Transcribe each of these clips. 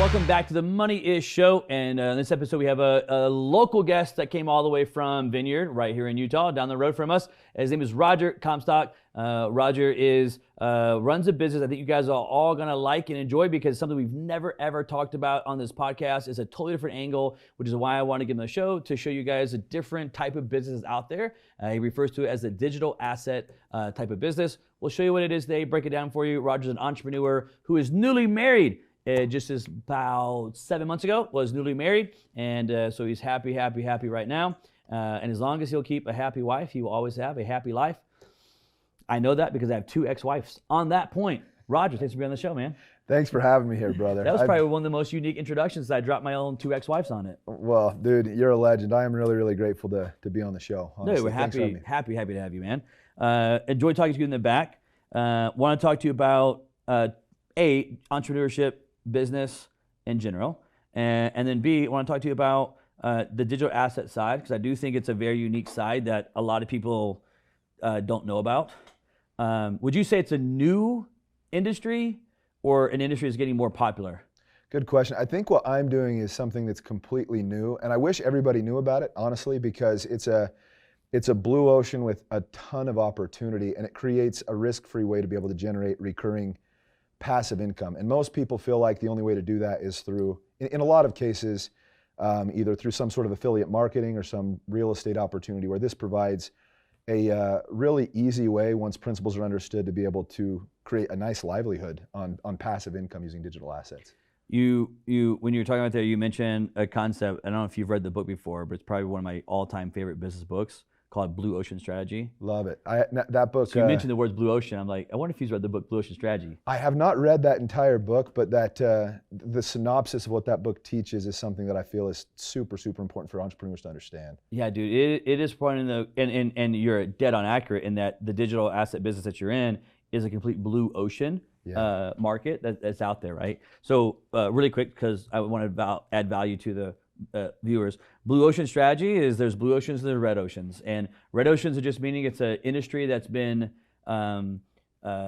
welcome back to the Money-ish Show. And in this episode, we have a local guest that came all the way from Vineyard, right here in Utah, down the road from us. His name is Roger Comstock. Roger runs a business I think you guys are all going to like and enjoy, because it's something we've never, ever talked about on this podcast. It's a totally different angle, which is why I want to give him the show, to show you guys a different type of business out there. He refers to it as the digital asset type of business. We'll show you what it is today, break it down for you. Roger's an entrepreneur who is newly married. Just as about 7 months ago, was newly married, and so he's happy right now. And as long as he'll keep a happy wife, he will always have a happy life. I know that because I have 2 ex-wives. On that point, Roger, thanks for being on the show, man. Thanks for having me here, brother. That was probably one of the most unique introductions. I dropped my own 2 ex-wives on it. Well, dude, you're a legend. I am really, really grateful to be on the show. Honestly. No, we're happy to have you, man. Enjoy talking to you in the back. Want to talk to you about entrepreneurship, business in general, and then B, I want to talk to you about the digital asset side, because I do think it's a very unique side that a lot of people don't know about. Would you say it's a new industry, or an industry that's getting more popular? Good question. I think what I'm doing is something that's completely new, and I wish everybody knew about it, honestly, because it's a blue ocean with a ton of opportunity, and it creates a risk-free way to be able to generate recurring passive income. And most people feel like the only way to do that is through, in a lot of cases, either through some sort of affiliate marketing or some real estate opportunity, where this provides a really easy way, once principles are understood, to be able to create a nice livelihood on passive income using digital assets. You when you were talking about that, you mentioned a concept. I don't know if you've read the book before, but it's probably one of my all-time favorite business books, called Blue Ocean Strategy. Love it. That book. So you mentioned the words blue ocean. I'm like, I wonder if he's read the book Blue Ocean Strategy. I have not read that entire book, but that the synopsis of what that book teaches is something that I feel is super, super important for entrepreneurs to understand. Yeah, dude, it is part of the, and you're dead on accurate in that the digital asset business that you're in is a complete blue ocean market that's out there, right? So really quick, because I want to add value to the viewers. Blue Ocean Strategy is there's blue oceans and there's red oceans. And red oceans are just meaning it's an industry that's been, a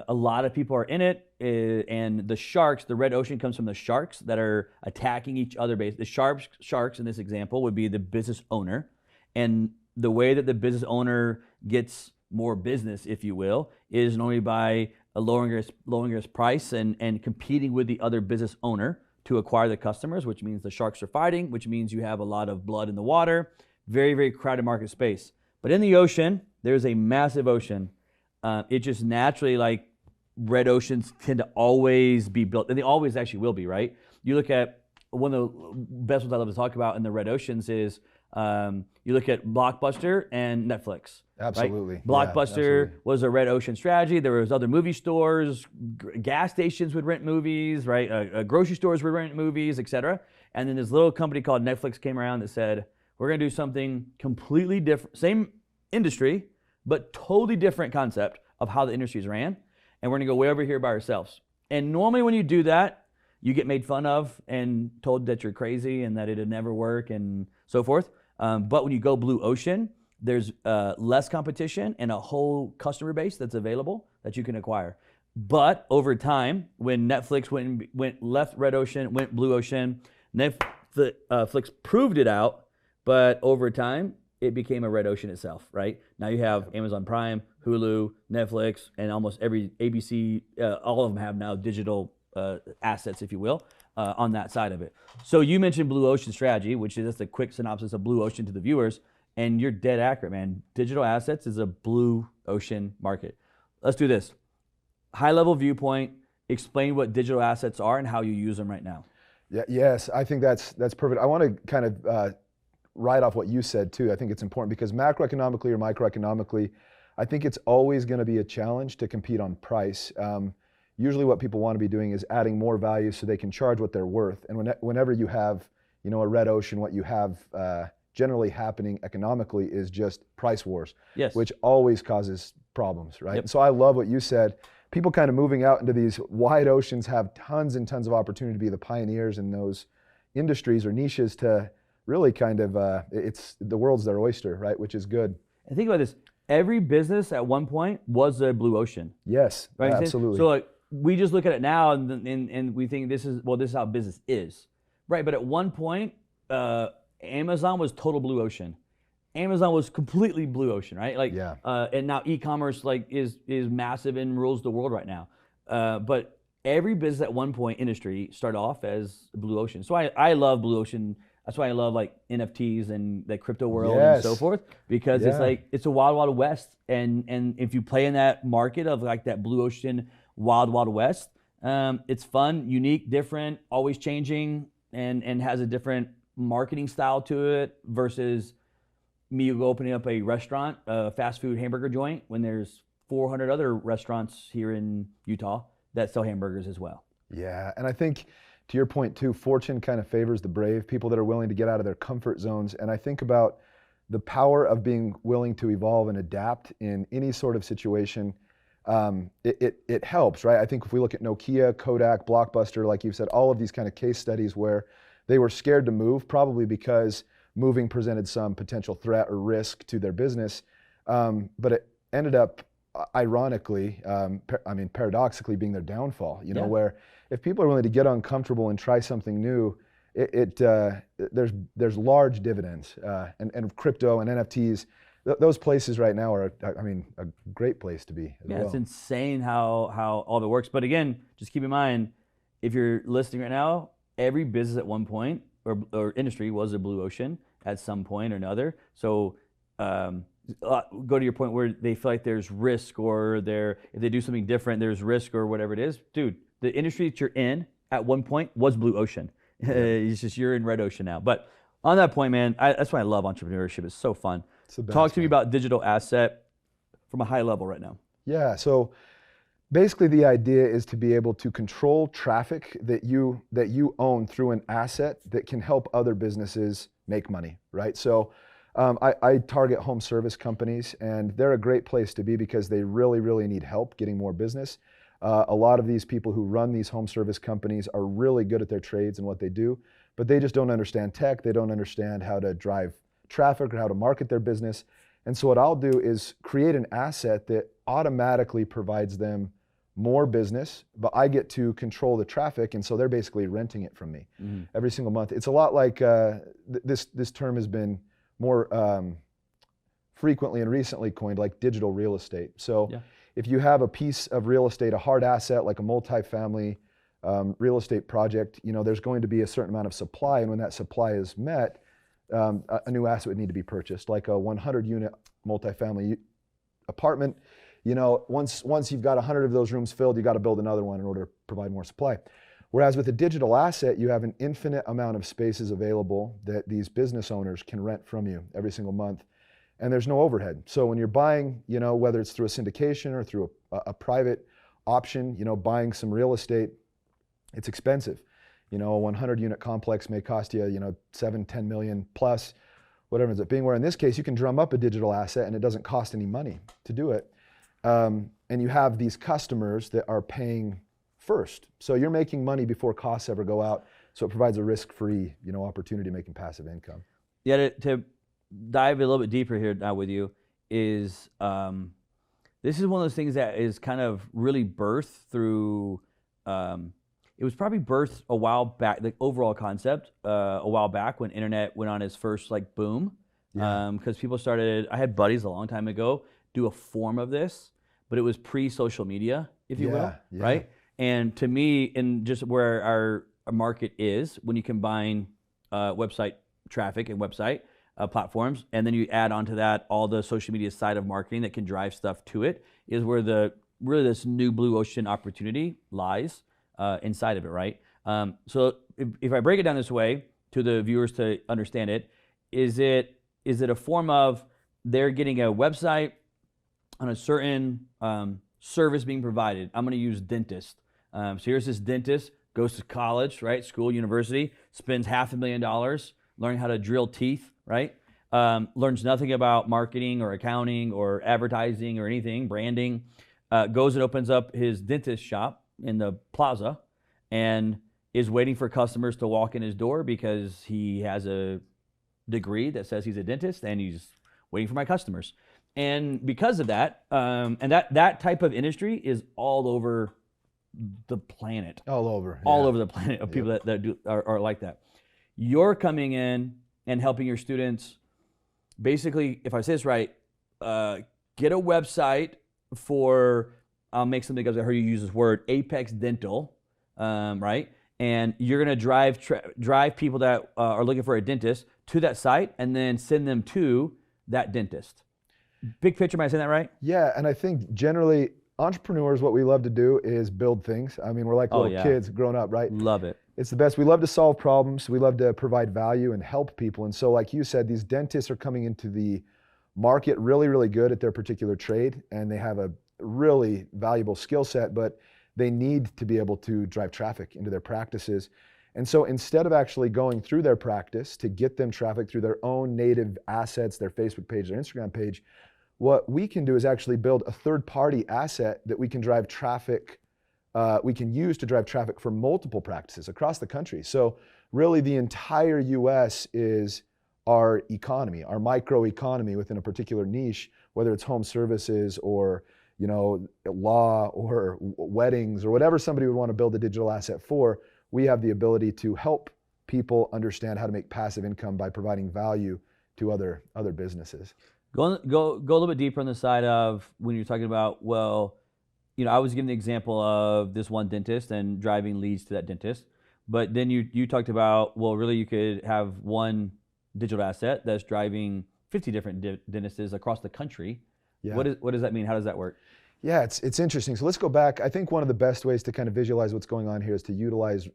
lot of people are in it. And the sharks, the red ocean comes from the sharks that are attacking each other. The sharks in this example would be the business owner. And the way that the business owner gets more business, if you will, is normally by lowering his price and competing with the other business owner to acquire the customers, which means the sharks are fighting, which means you have a lot of blood in the water. Very, very crowded market space. But in the ocean, there's a massive ocean. It just naturally, like, red oceans tend to always be built, and they always actually will be, right? You look at one of the best ones I love to talk about in the red oceans is you look at Blockbuster and Netflix. Absolutely. Right? Blockbuster was a red ocean strategy. There was other movie stores, gas stations would rent movies, right? Grocery stores would rent movies, etc. And then this little company called Netflix came around that said, we're going to do something completely different, same industry, but totally different concept of how the industries ran. And we're going to go way over here by ourselves. And normally when you do that, you get made fun of and told that you're crazy and that it'd never work and so forth. But when you go blue ocean, there's less competition and a whole customer base that's available that you can acquire. But over time, when Netflix went left red ocean, went blue ocean, Netflix proved it out, but over time, it became a red ocean itself, right? Now you have Amazon Prime, Hulu, Netflix, and almost every ABC, all of them have now digital assets, if you will, on that side of it. So you mentioned Blue Ocean Strategy, which is just a quick synopsis of Blue Ocean to the viewers, and you're dead accurate, man. Digital assets is a blue ocean market. Let's do this. High-level viewpoint, explain what digital assets are and how you use them right now. Yeah, yes, I think that's perfect. I want to kind of write off what you said too. I think it's important because macroeconomically or microeconomically, I think it's always going to be a challenge to compete on price. Usually what people want to be doing is adding more value so they can charge what they're worth. And whenever you have, a red ocean, what you have generally happening economically is just price wars, which always causes problems, right? Yep. So I love what you said. People kind of moving out into these wide oceans have tons and tons of opportunity to be the pioneers in those industries or niches to really kind of, it's the world's their oyster, right? Which is good. And think about this. Every business at one point was a blue ocean. Yes, right? absolutely. So like we just look at it now and we think this is how business is, right? But at one point, Amazon was total blue ocean. Amazon was completely blue ocean, right? Like, Yeah. And now e-commerce like is massive and rules the world right now. But every business at one point industry started off as blue ocean. So I love blue ocean. That's why I love like NFTs and the crypto world and so forth, because it's like it's a wild, wild west. And if you play in that market of like that blue ocean, wild, wild west, it's fun, unique, different, always changing, and has a different marketing style to it versus me opening up a restaurant, a fast food hamburger joint, when there's 400 other restaurants here in Utah that sell hamburgers as well. Yeah, and I think to your point too, fortune kind of favors the brave, people that are willing to get out of their comfort zones. And I think about the power of being willing to evolve and adapt in any sort of situation. It helps, right? I think if we look at Nokia, Kodak, Blockbuster, like you've said, all of these kind of case studies where they were scared to move, probably because moving presented some potential threat or risk to their business. But it ended up, ironically, paradoxically, being their downfall, where if people are willing to get uncomfortable and try something new, there's large dividends. And crypto and NFTs, those places right now are, a great place to be as well. It's insane how all of it works. But again, just keep in mind, if you're listening right now, every business at one point or industry was a blue ocean at some point or another. So go to your point where they feel like there's risk, or if they do something different, there's risk or whatever it is. Dude, the industry that you're in at one point was blue ocean. Yeah. It's just you're in red ocean now. But on that point, man, that's why I love entrepreneurship. It's so fun. It's the best, Talk to me about digital asset from a high level right now. Yeah, so basically the idea is to be able to control traffic that you own through an asset that can help other businesses make money, right? So I target home service companies, and they're a great place to be because they really, really need help getting more business. A lot of these people who run these home service companies are really good at their trades and what they do, but they just don't understand tech. They don't understand how to drive traffic or how to market their business. And so what I'll do is create an asset that automatically provides them more business, but I get to control the traffic, and so they're basically renting it from me every single month. It's a lot like this term has been more frequently and recently coined, like digital real estate. So if you have a piece of real estate, a hard asset like a multifamily real estate project, there's going to be a certain amount of supply, and when that supply is met, a new asset would need to be purchased, like a 100-unit multifamily apartment. Once you've got 100 of those rooms filled, you got to build another one in order to provide more supply. Whereas with a digital asset, you have an infinite amount of spaces available that these business owners can rent from you every single month, and there's no overhead. So when you're buying, whether it's through a syndication or through a private option, buying some real estate, it's expensive. A 100-unit complex may cost you, 7, 10 million plus, whatever it ends up being. Where in this case, you can drum up a digital asset and it doesn't cost any money to do it. And you have these customers that are paying first. So you're making money before costs ever go out. So it provides a risk-free, opportunity to making passive income. Yeah, to dive a little bit deeper here now with you is, this is one of those things that is kind of really birthed through, it was probably birthed a while back, the overall concept, a while back when internet went on its first boom. Because people started, I had buddies a long time ago do a form of this, but it was pre-social media, if you will, right? And to me, in just where our market is, when you combine website traffic and website platforms, and then you add onto that all the social media side of marketing that can drive stuff to it, is where really this new blue ocean opportunity lies inside of it, right? So if I break it down this way to the viewers to understand it, is it a form of they're getting a website on a certain service being provided? I'm going to use dentist. So here's this dentist, goes to college, right? School, university, spends $500,000 learning how to drill teeth, right? Learns nothing about marketing or accounting or advertising or anything, branding. Goes and opens up his dentist shop in the plaza and is waiting for customers to walk in his door because he has a degree that says he's a dentist and he's waiting for my customers. And because of that, and that type of industry is all over the planet, All over. all yeah. over the planet of people that are like that. You're coming in and helping your students basically, if I say this right, get a website for, I'll make something up, I heard you use this word, Apex Dental, right? And you're gonna drive people that are looking for a dentist to that site and then send them to that dentist. Big picture, am I saying that right? Yeah, and I think generally entrepreneurs, what we love to do is build things. I mean, we're like little kids growing up, right? Love it. It's the best. We love to solve problems. We love to provide value and help people. And so, like you said, these dentists are coming into the market really, really good at their particular trade, and they have a really valuable skill set, but they need to be able to drive traffic into their practices. And so instead of actually going through their practice to get them traffic through their own native assets, their Facebook page, their Instagram page, what we can do is actually build a third-party asset that we can drive traffic, we can use to drive traffic for multiple practices across the country. So really the entire US is our economy, our micro economy within a particular niche, whether it's home services or law or weddings or whatever somebody would want to build a digital asset for. We have the ability to help people understand how to make passive income by providing value to other businesses. Go a little bit deeper on the side of when you're talking about, well, I was giving the example of this one dentist and driving leads to that dentist, but then you talked about, well, really you could have one digital asset that's driving 50 different dentists across the country. Yeah. What does that mean? How does that work? Yeah, it's interesting. So let's go back. I think one of the best ways to kind of visualize what's going on here is to utilize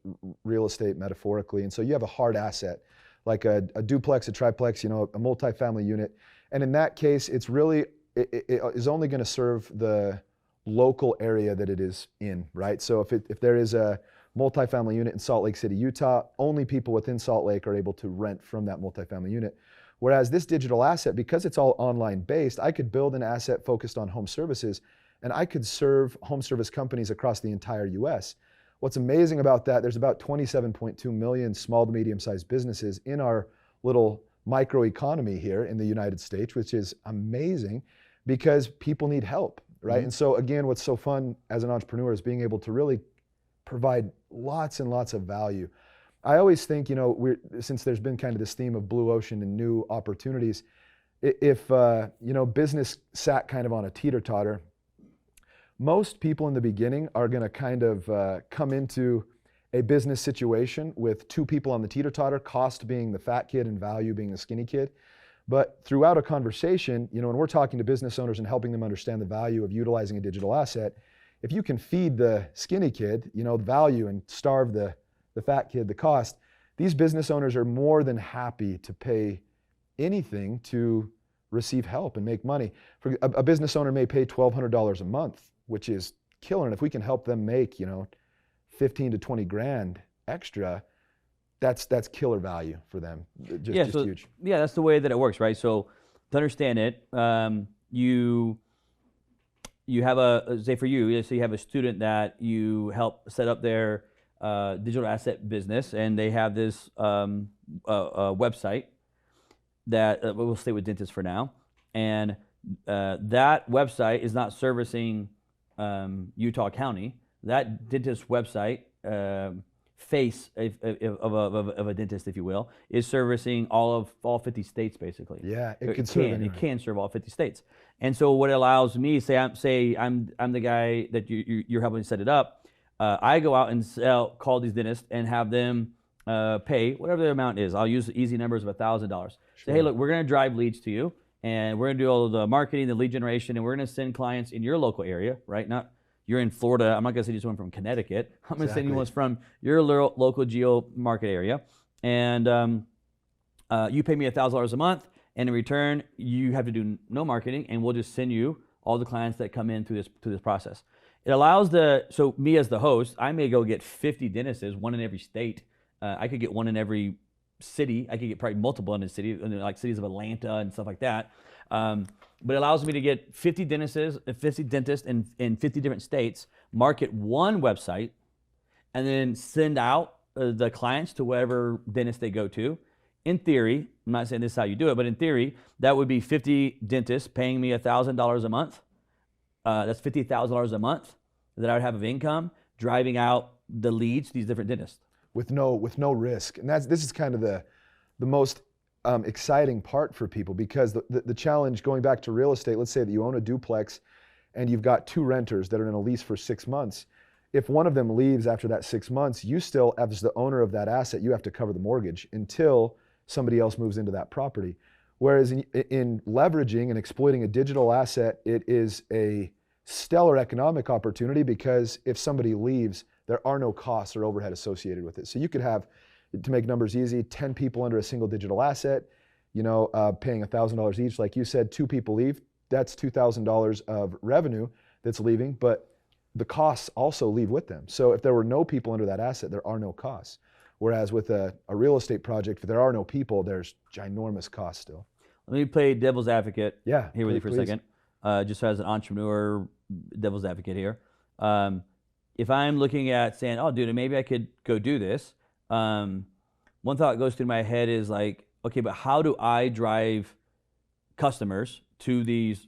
real estate metaphorically. And so you have a hard asset, like a duplex, a triplex, a multifamily unit. And in that case, it is only going to serve the local area that it is in, right? So if there is a multifamily unit in Salt Lake City, Utah, only people within Salt Lake are able to rent from that multifamily unit. Whereas this digital asset, because it's all online based, I could build an asset focused on home services, and I could serve home service companies across the entire US. What's amazing about that, there's about 27.2 million small to medium sized businesses in our little microeconomy here in the United States, which is amazing because people need help, right? Mm-hmm. And so again, what's so fun as an entrepreneur is being able to really provide lots and lots of value. I always think, since there's been kind of this theme of blue ocean and new opportunities, if business sat kind of on a teeter-totter, most people in the beginning are going to kind of come into a business situation with two people on the teeter-totter, cost being the fat kid and value being the skinny kid. But throughout a conversation, when we're talking to business owners and helping them understand the value of utilizing a digital asset, if you can feed the skinny kid, the value and starve the fat kid, the cost, these business owners are more than happy to pay anything to receive help and make money. For a business owner may pay $1,200 a month, which is killer. And if we can help them make, 15 to 20 grand extra, that's killer value for them. Just huge. Yeah, that's the way that it works, right? So to understand it, you have say for you, so you have a student that you help set up their digital asset business, and they have this website that we'll stay with dentists for now, and that website is not servicing Utah County. That dentist website, face of a dentist, if you will, is servicing all 50 states basically. Yeah, it can serve all 50 states. And so what it allows me, I'm the guy that you're helping set it up. I go out and call these dentists and have them pay whatever the amount is. I'll use easy numbers of $1,000. Sure. Say, hey, look, we're going to drive leads to you, and we're going to do all the marketing, the lead generation, and we're going to send clients in your local area, right? Not you're in Florida. I'm not going to send you someone from Connecticut. I'm going to send you one from your local geo market area, and you pay me $1,000 a month, and in return, you have to do no marketing, and we'll just send you all the clients that come in through this process. It allows so me as the host, I may go get 50 dentists, one in every state. I could get one in every city. I could get probably multiple in the city, like cities of Atlanta and stuff like that. But it allows me to get 50 dentists in 50 different states, market one website, and then send out the clients to whatever dentist they go to. In theory, I'm not saying this is how you do it, but in theory, that would be 50 dentists paying me $1,000 a month. That's $50,000 a month that I would have of income, driving out the leads to these different dentists. With no risk. And this is kind of the most exciting part for people, because the challenge, going back to real estate, let's say that you own a duplex and you've got 2 renters that are in a lease for 6 months. If one of them leaves after that 6 months, you still, as the owner of that asset, you have to cover the mortgage until somebody else moves into that property. Whereas in leveraging and exploiting a digital asset, it is a stellar economic opportunity, because if somebody leaves, there are no costs or overhead associated with it. So you could have, to make numbers easy, 10 people under a single digital asset, paying $1,000 each. Like you said, 2 people leave, that's $2,000 of revenue that's leaving, but the costs also leave with them. So if there were no people under that asset, there are no costs. Whereas with a real estate project, if there are no people, there's ginormous costs still. Let me play devil's advocate here with you for a second, just as an entrepreneur, devil's advocate here. If I'm looking at saying, oh, dude, maybe I could go do this, one thought that goes through my head is like, okay, but how do I drive customers to these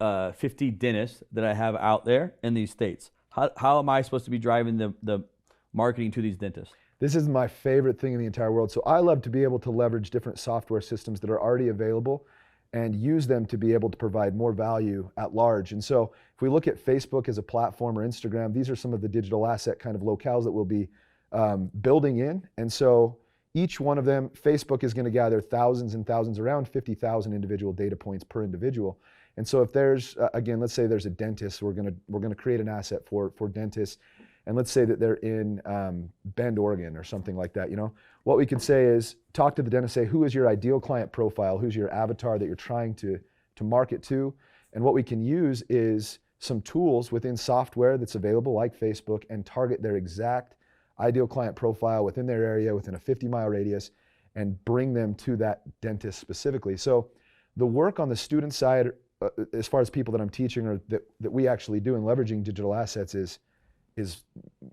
50 dentists that I have out there in these states? How am I supposed to be driving the marketing to these dentists? This is my favorite thing in the entire world. So I love to be able to leverage different software systems that are already available and use them to be able to provide more value at large. And so if we look at Facebook as a platform, or Instagram, these are some of the digital asset kind of locales that we'll be building in. And so each one of them, Facebook is going to gather thousands and thousands, around 50,000 individual data points per individual. And so if there's, again, let's say there's a dentist, we're going to create an asset for dentists. And let's say that they're in Bend, Oregon, or something like that. What we could say is talk to the dentist, say, who is your ideal client profile? Who's your avatar that you're trying to market to? And what we can use is some tools within software that's available, like Facebook, and target their exact ideal client profile within their area, within a 50-mile radius, and bring them to that dentist specifically. So the work on the student side, as far as people that I'm teaching or that we actually do in leveraging digital assets, is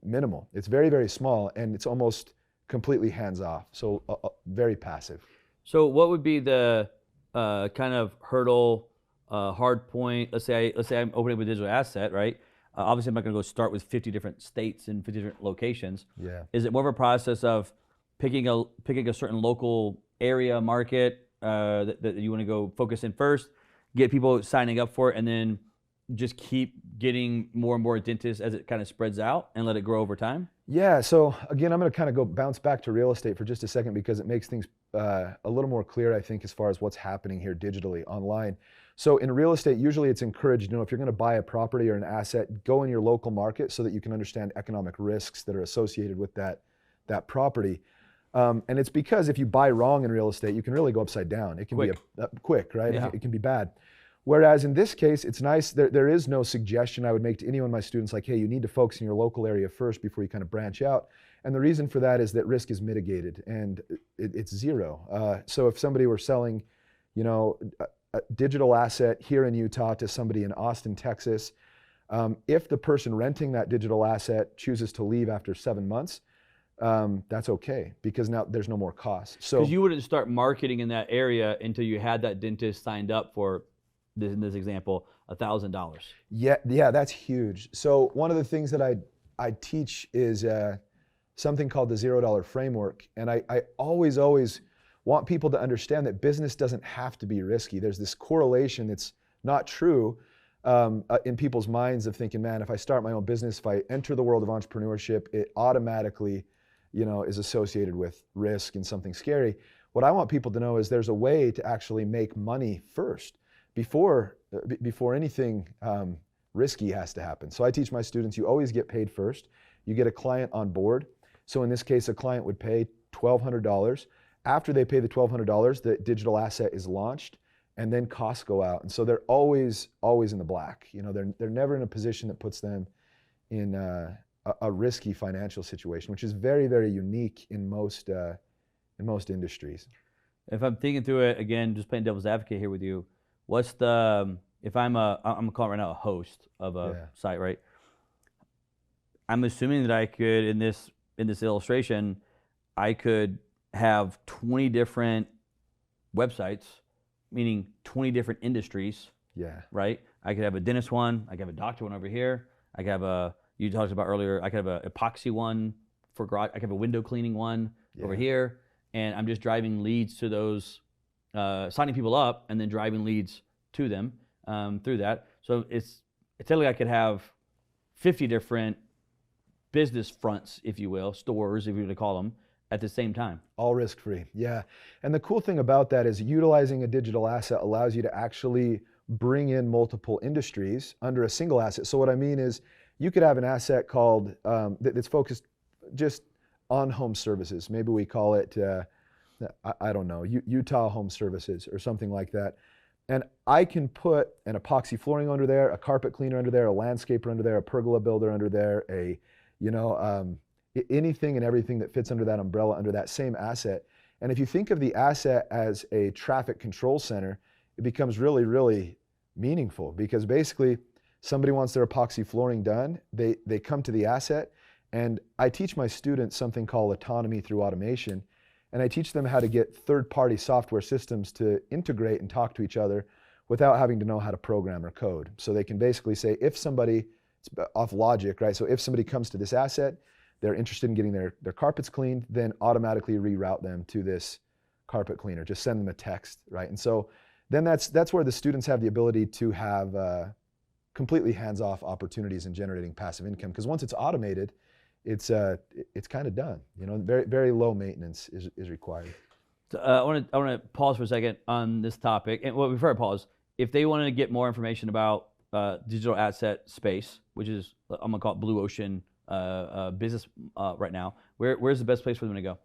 minimal. It's very, very small, and it's almost completely hands-off, so very passive. So what would be the kind of hurdle, hard point? Let's say I'm opening up a digital asset, right? Obviously, I'm not going to go start with 50 different states and 50 different locations. Yeah. Is it more of a process of picking a certain local area market that you want to go focus in first, get people signing up for it, and then just keep getting more and more dentists as it kind of spreads out and let it grow over time? Yeah, so again, I'm going to kind of bounce back to real estate for just a second, because it makes things a little more clear, I think, as far as what's happening here digitally online. So in real estate, usually it's encouraged, if you're going to buy a property or an asset, go in your local market so that you can understand economic risks that are associated with that property. And it's because if you buy wrong in real estate, you can really go upside down. It can be quick, right? Yeah. It can be bad. Whereas in this case, it's nice, there is no suggestion I would make to any one of my students like, hey, you need to focus in your local area first before you kind of branch out. And the reason for that is that risk is mitigated, and it's zero. So if somebody were selling, a digital asset here in Utah to somebody in Austin, Texas, if the person renting that digital asset chooses to leave after 7 months, that's okay, because now there's no more cost. So because you wouldn't start marketing in that area until you had that dentist signed up for, in this example, $1,000. Yeah, that's huge. So one of the things that I teach is something called the $0 framework, and I always want people to understand that business doesn't have to be risky. There's this correlation that's not true in people's minds of thinking, man, if I start my own business, if I enter the world of entrepreneurship, it automatically, is associated with risk and something scary. What I want people to know is there's a way to actually make money first before anything risky has to happen. So I teach my students, you always get paid first. You get a client on board. So in this case, a client would pay $1,200. After they pay the $1,200, the digital asset is launched, and then costs go out. And so they're always in the black. They're never in a position that puts them in a risky financial situation, which is very, very unique in most industries. If I'm thinking through it again, just playing devil's advocate here with you, what's the, if I'm calling right now a host of a site, right? I'm assuming that I could, in this illustration, I could have 20 different websites, meaning 20 different industries. Yeah. Right? I could have a dentist one, I could have a doctor one over here, I could have a You talked about earlier, I could have an epoxy one for garage. I could have a window cleaning one over here, and I'm just driving leads to those, signing people up, and then driving leads to them through that. So it's totally, I could have 50 different business fronts, if you will, stores, if you were to call them, at the same time. All risk-free, yeah. And the cool thing about that is utilizing a digital asset allows you to actually bring in multiple industries under a single asset. So what I mean is you could have an asset called, that's focused just on home services. Maybe we call it, I don't know, Utah Home Services or something like that. And I can put an epoxy flooring under there, a carpet cleaner under there, a landscaper under there, a pergola builder under there, anything and everything that fits under that umbrella, under that same asset. And if you think of the asset as a traffic control center, it becomes really, really meaningful, because basically somebody wants their epoxy flooring done, they come to the asset, and I teach my students something called autonomy through automation. And I teach them how to get third-party software systems to integrate and talk to each other without having to know how to program or code. So they can basically say, if somebody, it's off logic, right? So if somebody comes to this asset, they're interested in getting their carpets cleaned, then automatically reroute them to this carpet cleaner. Just send them a text, right? And so then that's where the students have the ability to have completely hands-off opportunities in generating passive income. Because once it's automated, it's kind of done. Very, very low maintenance is required. So, I want to pause for a second on this topic. And before I pause, if they wanted to get more information about digital asset space, which is, I'm gonna call it blue ocean business right now, where's the best place for them to go?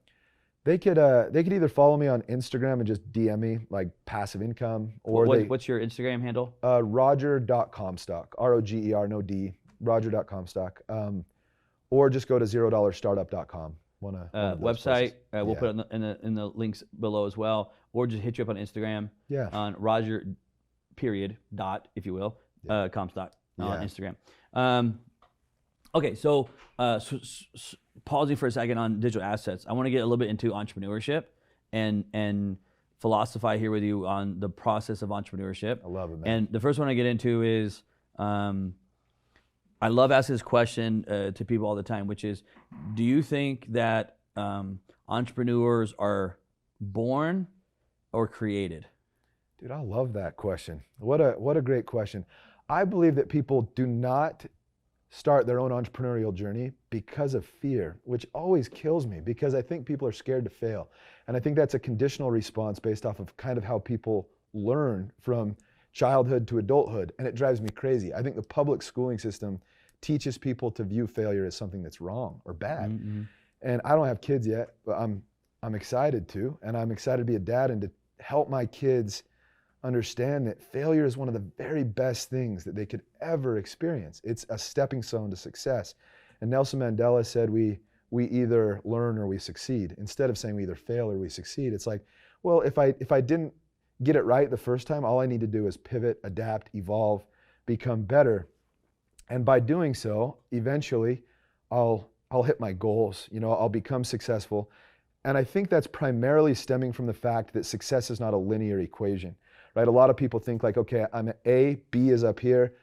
They could either follow me on Instagram and just DM me like passive income, or what's your Instagram handle? Roger.comstock, ROGER, no D, Roger.comstock. Or just go to $0startup.com. Website. We'll put it in the links below as well. Or just hit you up on Instagram. Yeah. On Roger, if you will, Comstock on Instagram. Okay, so pausing for a second on digital assets, I want to get a little bit into entrepreneurship and philosophize here with you on the process of entrepreneurship. I love it, man. And the first one I get into is, I love asking this question to people all the time, which is, do you think that entrepreneurs are born or created? Dude, I love that question. What a great question. I believe that people do not start their own entrepreneurial journey because of fear, which always kills me, because I think people are scared to fail. And I think that's a conditional response based off of kind of how people learn from childhood to adulthood, and it drives me crazy. I think the public schooling system teaches people to view failure as something that's wrong or bad. Mm-hmm. And I don't have kids yet, but I'm excited to, and I'm excited to be a dad and to help my kids understand that failure is one of the very best things that they could ever experience. It's a stepping stone to success. And Nelson Mandela said we either learn or we succeed. Instead of saying we either fail or we succeed, it's like, well, if I didn't get it right the first time, all I need to do is pivot, adapt, evolve, become better. And by doing so, eventually I'll hit my goals, I'll become successful. And I think that's primarily stemming from the fact that success is not a linear equation, right? A lot of people think like, okay, I'm at A, B is up here.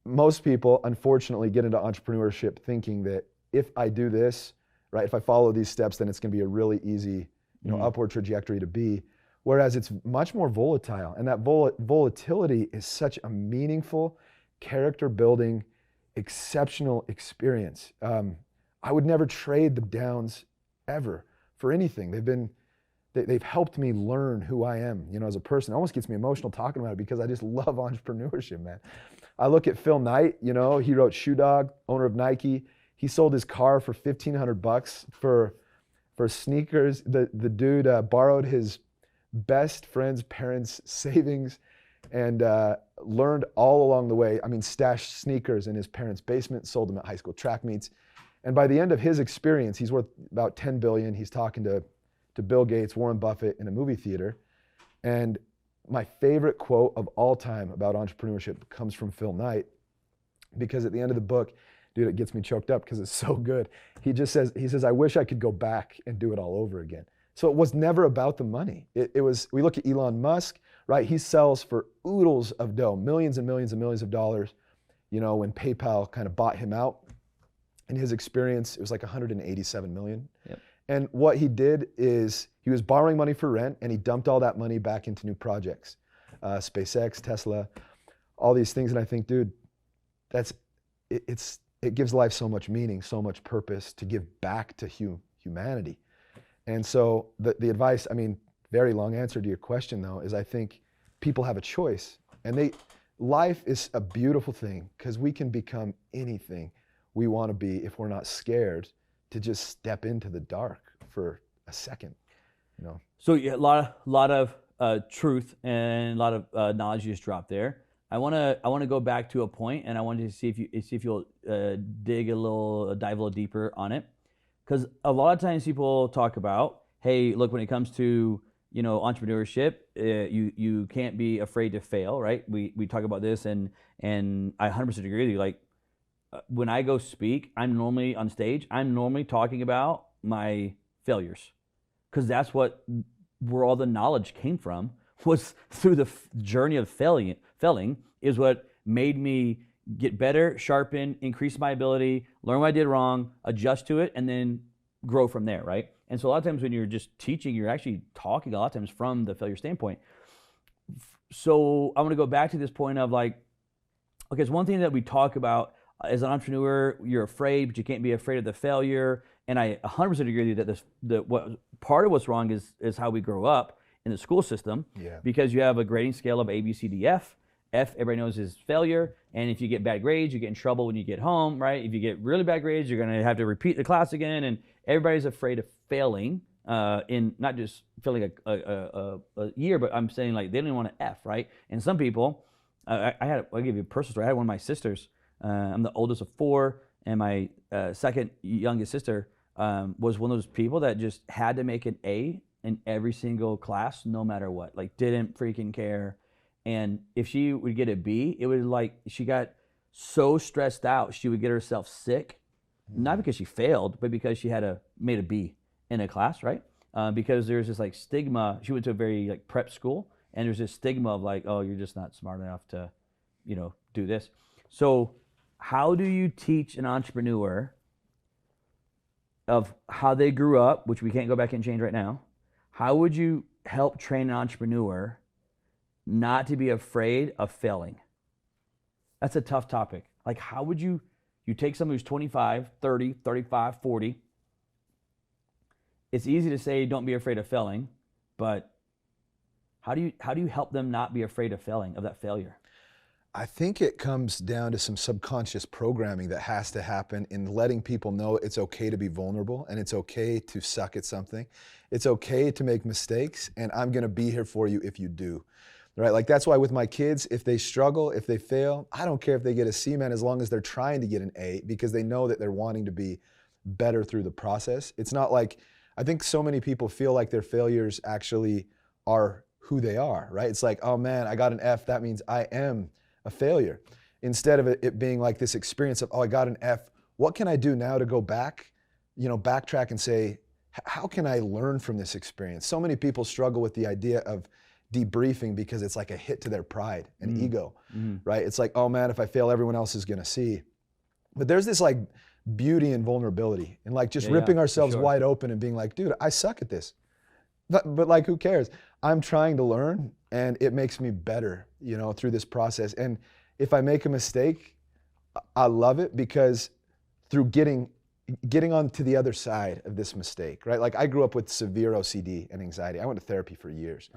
Most people, unfortunately, get into entrepreneurship thinking that if I do this, right, if I follow these steps, then it's gonna be a really easy, upward trajectory to B. Whereas it's much more volatile, and that volatility is such a meaningful, character-building, exceptional experience. I would never trade the downs ever for anything. They've helped me learn who I am, as a person. It almost gets me emotional talking about it because I just love entrepreneurship, man. I look at Phil Knight, he wrote Shoe Dog, owner of Nike. He sold his car for $1,500 for sneakers. The dude borrowed his best friend's parents' savings and learned all along the way. Stashed sneakers in his parents' basement, sold them at high school track meets. And by the end of his experience, he's worth about $10 billion. He's talking to Bill Gates, Warren Buffett in a movie theater. And my favorite quote of all time about entrepreneurship comes from Phil Knight, because at the end of the book, dude, it gets me choked up because it's so good. He says, I wish I could go back and do it all over again. So it was never about the money. It was, we look at Elon Musk, right? He sells for oodles of dough, millions and millions and millions of dollars, when PayPal kind of bought him out. In his experience, it was like 187 million. Yep. And what he did is he was borrowing money for rent, and he dumped all that money back into new projects, SpaceX, Tesla, all these things. And I think, dude, it gives life so much meaning, so much purpose to give back to humanity. And so the advice, I mean, very long answer to your question though, is I think people have a choice, and life is a beautiful thing because we can become anything we want to be if we're not scared to just step into the dark for a second, you know. So yeah, a lot of truth and a lot of knowledge you just dropped there. I want to go back to a point, and I wanted to see if you'll dive a little deeper on it, because a lot of times people talk about, hey, look, when it comes to entrepreneurship, you can't be afraid to fail, right? We talk about this, and I 100% agree with you. Like when I go speak, I'm normally on stage. I'm normally talking about my failures, because that's where all the knowledge came from, was through the journey of failing is what made me get better, sharpen, increase my ability, learn what I did wrong, adjust to it, and then grow from there, right? And so a lot of times when you're just teaching, you're actually talking a lot of times from the failure standpoint. So I want to go back to this point of like, okay, it's one thing that we talk about as an entrepreneur, you're afraid, but you can't be afraid of the failure. And I 100% agree with you that what part of what's wrong is how we grow up in the school system. Yeah. Because you have a grading scale of A, B, C, D, F. F, everybody knows, is failure. And if you get bad grades, you get in trouble when you get home, right? If you get really bad grades, you're going to have to repeat the class again. And everybody's afraid of failing, in not just failing a year, but I'm saying like they don't even want to F, right? And some people, I'll give you a personal story. I had one of my sisters. I'm the oldest of four, and my second youngest sister was one of those people that just had to make an A in every single class, no matter what. Like, didn't freaking care. And if she would get a B, it was like she got so stressed out, she would get herself sick, not because she failed, but because she made a B in a class, right? Because there's this like stigma. She went to a very like prep school, and there's this stigma of like, oh, you're just not smart enough to, do this. So how do you teach an entrepreneur of how they grew up, which we can't go back and change right now? How would you help train an entrepreneur not to be afraid of failing? That's a tough topic. Like, how would you take someone who's 25, 30, 35, 40. It's easy to say don't be afraid of failing, but how do you help them not be afraid of failing, of that failure? I think it comes down to some subconscious programming that has to happen in letting people know it's okay to be vulnerable, and it's okay to suck at something. It's okay to make mistakes, and I'm gonna be here for you if you do. Right? Like, that's why with my kids, if they struggle, if they fail, I don't care if they get a C, man, as long as they're trying to get an A, because they know that they're wanting to be better through the process. It's not like, I think so many people feel like their failures actually are who they are, right? It's like, oh man, I got an F, that means I am a failure. Instead of it being like this experience of, oh, I got an F, what can I do now to go back, backtrack and say, how can I learn from this experience? So many people struggle with the idea of debriefing because it's like a hit to their pride and ego, right? It's like, oh man, if I fail, everyone else is gonna see. But there's this like beauty in vulnerability and like just ripping ourselves wide open and being like, dude, I suck at this. But like, who cares? I'm trying to learn, and it makes me better, through this process. And if I make a mistake, I love it, because through getting on to the other side of this mistake, right? Like, I grew up with severe OCD and anxiety. I went to therapy for years,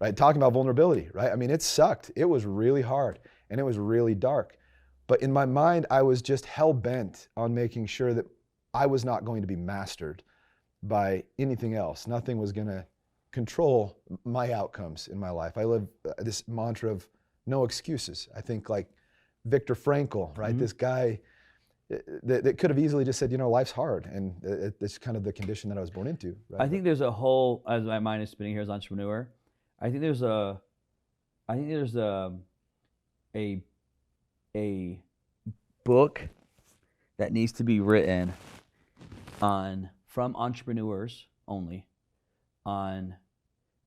right? Talking about vulnerability, right? I mean, it sucked. It was really hard, and it was really dark. But in my mind, I was just hell-bent on making sure that I was not going to be mastered by anything else. Nothing was gonna control my outcomes in my life. I live this mantra of no excuses. I think like Viktor Frankl, right? This guy that could have easily just said, life's hard, and it's kind of the condition that I was born into. Right? I think there's a whole, as my mind is spinning here as an entrepreneur, I think there's a book that needs to be written from entrepreneurs only, on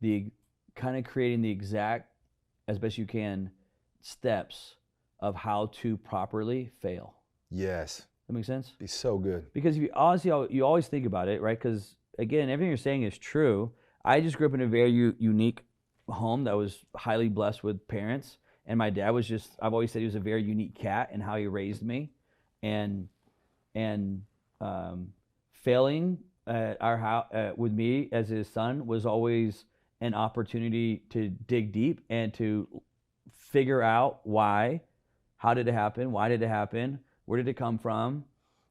the kind of creating the exact, as best you can, steps of how to properly fail. Yes. That makes sense? Be so good. Because if you honestly, you always think about it, right? Because again, everything you're saying is true. I just grew up in a very unique home that was highly blessed with parents, and my dad was just, I've always said he was a very unique cat in how he raised me, and and failing at our house with me as his son was always an opportunity to dig deep and to figure out why, how did it happen, why did it happen, where did it come from,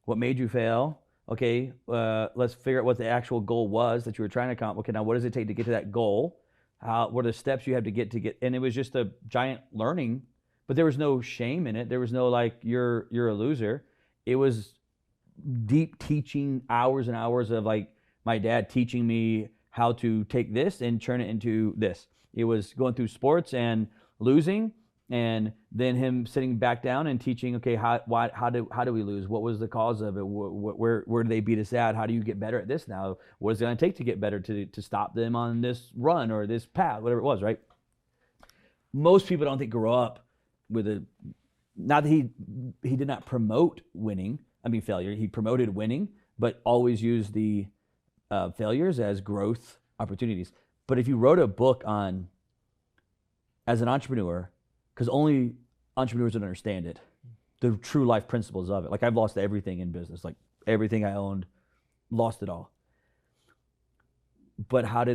what made you fail. Okay, let's figure out what the actual goal was that you were trying to accomplish. Okay, now what does it take to get to that goal? What are the steps you have to get? And it was just a giant learning, but there was no shame in it. There was no like you're a loser. It was deep teaching, hours and hours of like my dad teaching me how to take this and turn it into this. It was going through sports and losing, and then him sitting back down and teaching, okay, how do we lose? What was the cause of it? Where do they beat us at? How do you get better at this now? What is it going to take to get better to stop them on this run or this path, whatever it was, right? Most people don't think grow up with not that he did not promote failure. He promoted winning, but always used the failures as growth opportunities. But if you wrote a book on, as an entrepreneur, because only entrepreneurs would understand it, the true life principles of it. Like I've lost everything in business, like everything I owned, lost it all. But how do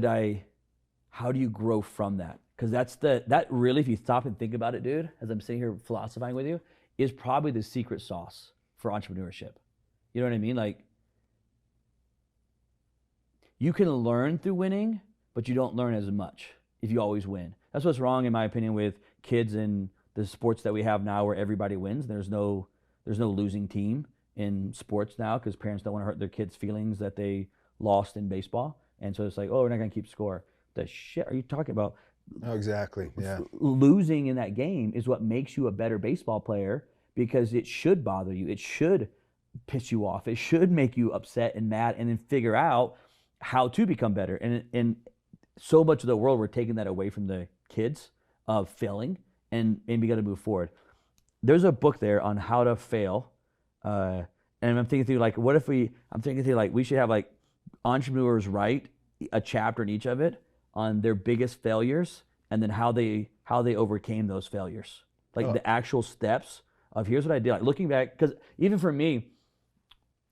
you grow from that? Because that really, if you stop and think about it, dude, as I'm sitting here philosophizing with you, is probably the secret sauce for entrepreneurship. You know what I mean? Like you can learn through winning, but you don't learn as much if you always win. That's what's wrong, in my opinion, with kids in the sports that we have now where everybody wins. There's no losing team in sports now because parents don't want to hurt their kids' feelings that they lost in baseball. And so it's like, oh, we're not going to keep score. The shit are you talking about? Oh, exactly. Yeah. Losing in that game is what makes you a better baseball player, because it should bother you. It should piss you off. It should make you upset and mad, and then figure out how to become better. And so much of the world, we're taking that away from the kids of failing, and we got to move forward. There's a book there on how to fail, and I'm thinking through like, we should have like entrepreneurs write a chapter in each of it on their biggest failures, and then how they overcame those failures, like the actual steps of here's what I did. Like looking back, because even for me,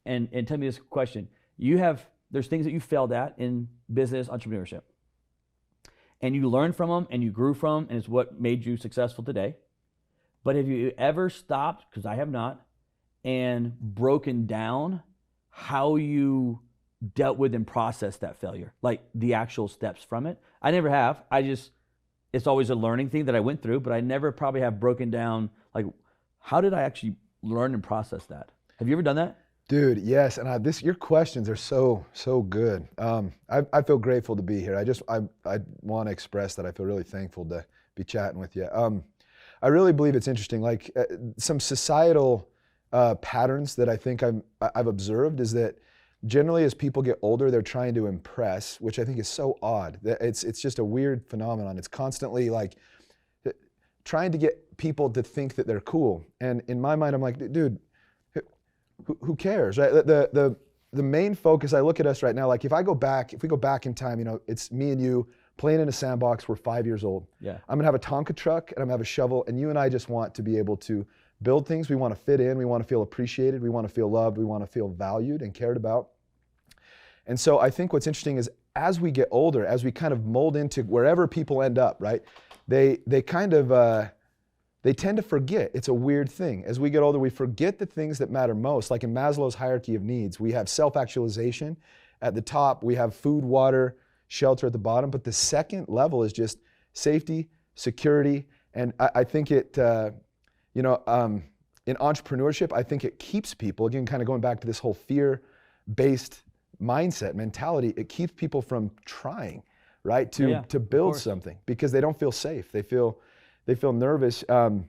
and tell me this question, there's things that you failed at in business entrepreneurship, and you learned from them and you grew from them, and it's what made you successful today. But have you ever stopped, because I have not, and broken down how you dealt with and processed that failure, like the actual steps from it? I never have. It's always a learning thing that I went through, but I never probably have broken down, like, how did I actually learn and process that? Have you ever done that? Dude, yes, and your questions are so good. I feel grateful to be here. I want to express that I feel really thankful to be chatting with you. I really believe it's interesting. Like some societal patterns that I think I've observed is that generally as people get older, they're trying to impress, which I think is so odd. It's just a weird phenomenon. It's constantly like trying to get people to think that they're cool. And in my mind, I'm like, dude, who cares, right? The main focus, I look at us right now, like if we go back in time, it's me and you playing in a sandbox, we're 5 years old. Yeah. I'm gonna have a Tonka truck and I'm gonna have a shovel, and you and I just want to be able to build things. We want to fit in, we want to feel appreciated, we want to feel loved, we want to feel valued and cared about. And so I think what's interesting is as we get older, as we kind of mold into wherever people end up, right? They tend to forget. It's a weird thing. As we get older, we forget the things that matter most. Like in Maslow's hierarchy of needs, we have self-actualization at the top, we have food, water, shelter at the bottom, but the second level is just safety, security, and I think it, in entrepreneurship, I think it keeps people, again, kind of going back to this whole fear-based mindset, mentality, it keeps people from trying, right, to build something, because they don't feel safe. They feel nervous. And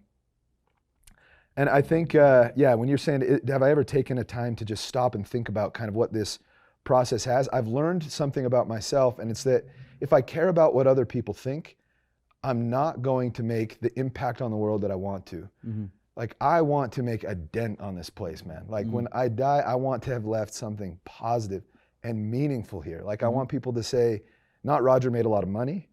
I think, when you're saying, have I ever taken a time to just stop and think about kind of what this process has? I've learned something about myself, and it's that if I care about what other people think, I'm not going to make the impact on the world that I want to. Mm-hmm. like I want to make a dent on this place, man. Like when I die, I want to have left something positive and meaningful here. Like I want people to say, not Roger made a lot of money,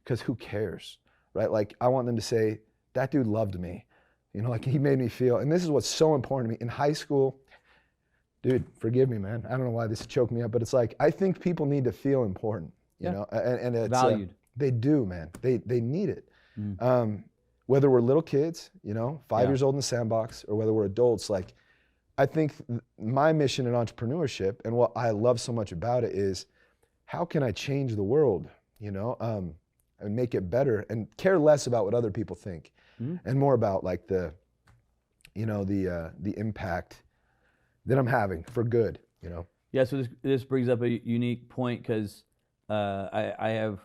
because who cares, right? Like I want them to say, that dude loved me. You know, like he made me feel, and this is what's so important to me. In high school, dude, forgive me, man. I don't know why this choked me up, but it's like, I think people need to feel important, you know, and it's valued. They do, man. They need it. Whether we're little kids, you know, 5 years old in the sandbox, or whether we're adults, like I think my mission in entrepreneurship and what I love so much about it is, how can I change the world, you know, and make it better and care less about what other people think and more about like the, you know, the impact that I'm having for good, you know? Yeah, so this brings up a unique point, because I have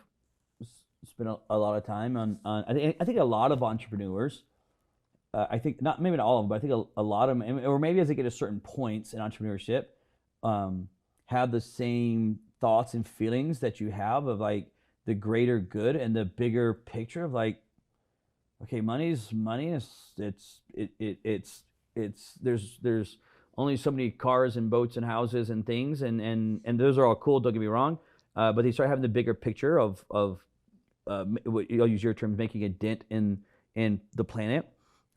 spent a lot of time on I think a lot of entrepreneurs, I think maybe not all of them, but I think a lot of them, or maybe as they get to certain points in entrepreneurship, have the same thoughts and feelings that you have of like the greater good and the bigger picture of like, okay, money's money. It's there's only so many cars and boats and houses and things, and those are all cool. Don't get me wrong, but they start having the bigger picture of I'll use your term, making a dent in the planet.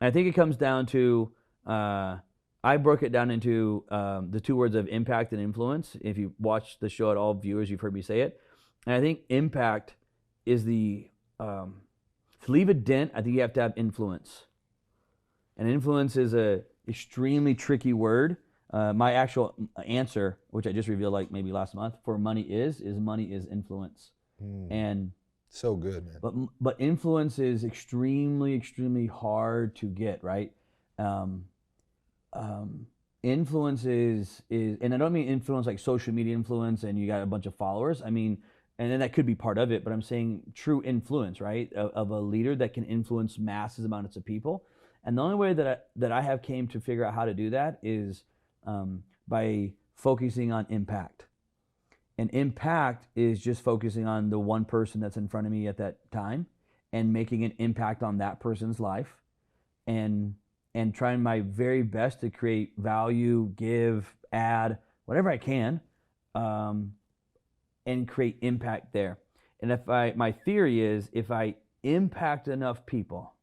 And I think it comes down to I broke it down into the two words of impact and influence. If you watch the show at all, viewers, you've heard me say it. And I think impact is to leave a dent, I think you have to have influence. And influence is a extremely tricky word. My actual answer, which I just revealed like maybe last month, for money is influence. And so good, man. But influence is extremely, extremely hard to get, right? Influence is, and I don't mean influence like social media influence and you got a bunch of followers. I mean, and then that could be part of it, but I'm saying true influence, right? Of a leader that can influence masses amounts of people. And the only way that I have came to figure out how to do that is by focusing on impact. And impact is just focusing on the one person that's in front of me at that time and making an impact on that person's life, and trying my very best to create value, give, add, whatever I can, and create impact there. And my theory is, if I impact enough people,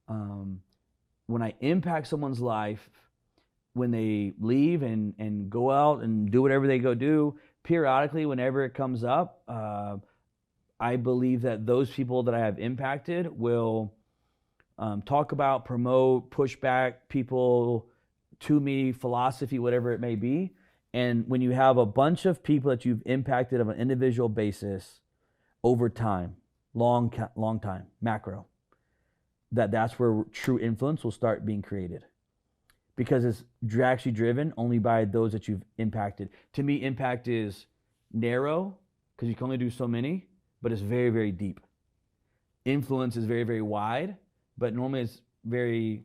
when I impact someone's life, when they leave and go out and do whatever they go do, periodically, whenever it comes up, I believe that those people that I have impacted will talk about, promote, push back people to me, philosophy, whatever it may be. And when you have a bunch of people that you've impacted on an individual basis over time, long time, macro, that's where true influence will start being created. Because it's actually driven only by those that you've impacted. To me, impact is narrow, because you can only do so many, but it's very, very deep. Influence is very, very wide, but normally it's very,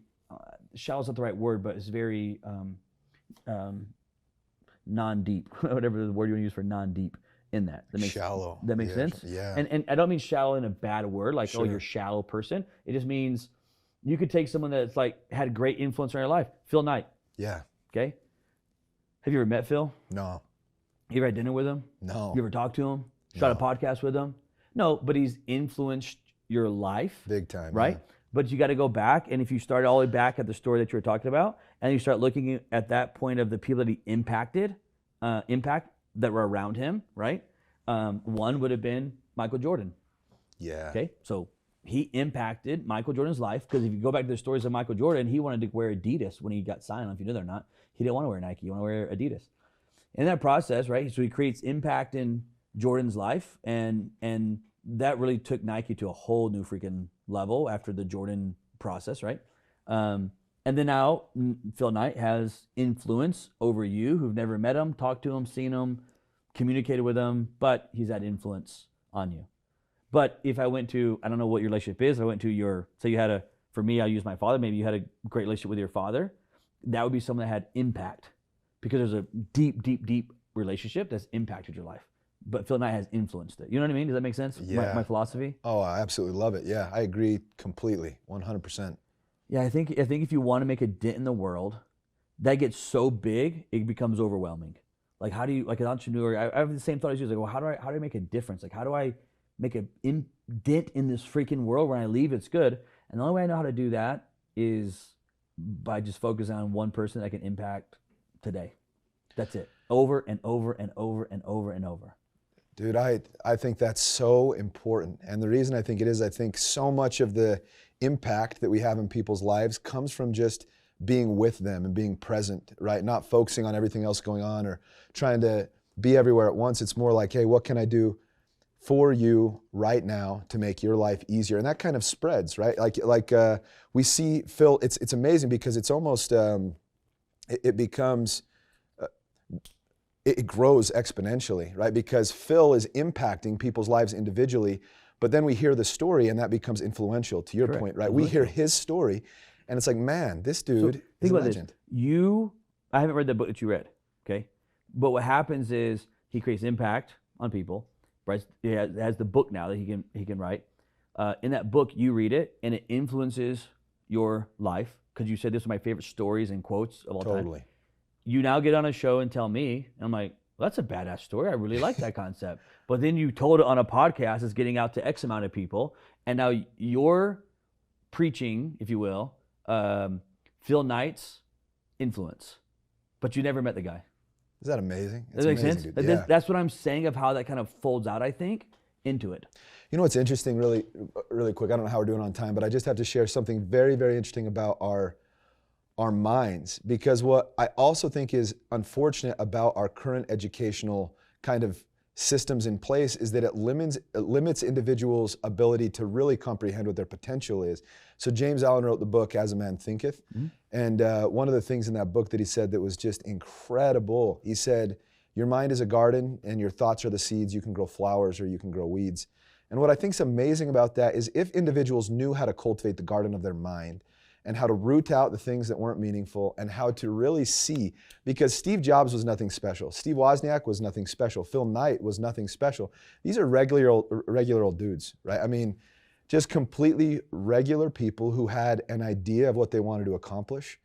shallow is not the right word, but it's very non-deep, whatever the word you want to use for non-deep in that. Shallow. That makes sense? Yeah. And I don't mean shallow in a bad word, like, Sure. oh, you're a shallow person. It just means you could take someone that's like had great influence in your life. Phil Knight. Yeah. Okay? Have you ever met Phil? No. You ever had dinner with him? No. You ever talked to him? Shot a podcast with him? No, but he's influenced your life. Big time. Right? Yeah. But you got to go back, and if you start all the way back at the story that you were talking about, and you start looking at that point of the people that he impacted, that were around him, right? One would have been Michael Jordan. Yeah. Okay? So he impacted Michael Jordan's life, because if you go back to the stories of Michael Jordan, he wanted to wear Adidas when he got signed. I don't know if you know that or not. He didn't want to wear Nike. He wanted to wear Adidas. In that process, right, so he creates impact in Jordan's life, and that really took Nike to a whole new freaking level after the Jordan process, right? And then now Phil Knight has influence over you who've never met him, talked to him, seen him, communicated with him, but he's had influence on you. But if I went to, I don't know what your relationship is, I went to say you had for me, I'll use my father, maybe you had a great relationship with your father, that would be someone that had impact, because there's a deep, deep, deep relationship that's impacted your life. But Phil Knight has influenced it. You know what I mean? Does that make sense? Yeah. My philosophy? Oh, I absolutely love it. Yeah, I agree completely, 100%. Yeah, I think if you want to make a dent in the world, that gets so big it becomes overwhelming. Like how do you, like an entrepreneur? I have the same thought as you. Like, well, how do I make a difference? Like how do I make a dent in this freaking world? When I leave, it's good. And the only way I know how to do that is by just focusing on one person that can impact today. That's it. Over and over and over and over and over. Dude, I think that's so important. And the reason I think it is, I think so much of the impact that we have in people's lives comes from just being with them and being present, right? Not focusing on everything else going on or trying to be everywhere at once. It's more like, hey, what can I do for you right now to make your life easier? And that kind of spreads, right? Like we see Phil, it's amazing because it's almost, it becomes, it grows exponentially, right? Because Phil is impacting people's lives individually, but then we hear the story and that becomes influential, to your Correct. point, right? We hear his story and it's like, man, this dude is a legend. I haven't read the book that you read, okay? But what happens is he creates impact on people, right? He has the book now that he can write. In that book, you read it and it influences your life because you said this was my favorite stories and quotes of all time. Totally. You now get on a show and tell me, and I'm like, well, that's a badass story. I really like that concept. But then you told it on a podcast, it's getting out to X amount of people, and now you're preaching, if you will, Phil Knight's influence, but you never met the guy. Is that amazing? Does that make sense? Dude. Yeah. That's what I'm saying of how that kind of folds out, I think, into it. You know what's interesting, really, really quick, I don't know how we're doing on time, but I just have to share something very, very interesting about our minds, because what I also think is unfortunate about our current educational kind of systems in place is that it limits individuals' ability to really comprehend what their potential is. So James Allen wrote the book As a Man Thinketh, and one of the things in that book that he said that was just incredible, he said, your mind is a garden and your thoughts are the seeds. You can grow flowers or you can grow weeds. And what I think is amazing about that is if individuals knew how to cultivate the garden of their mind and how to root out the things that weren't meaningful and how to really see, because Steve Jobs was nothing special. Steve Wozniak was nothing special. Phil Knight was nothing special. These are regular old dudes, right? I mean, just completely regular people who had an idea of what they wanted to accomplish,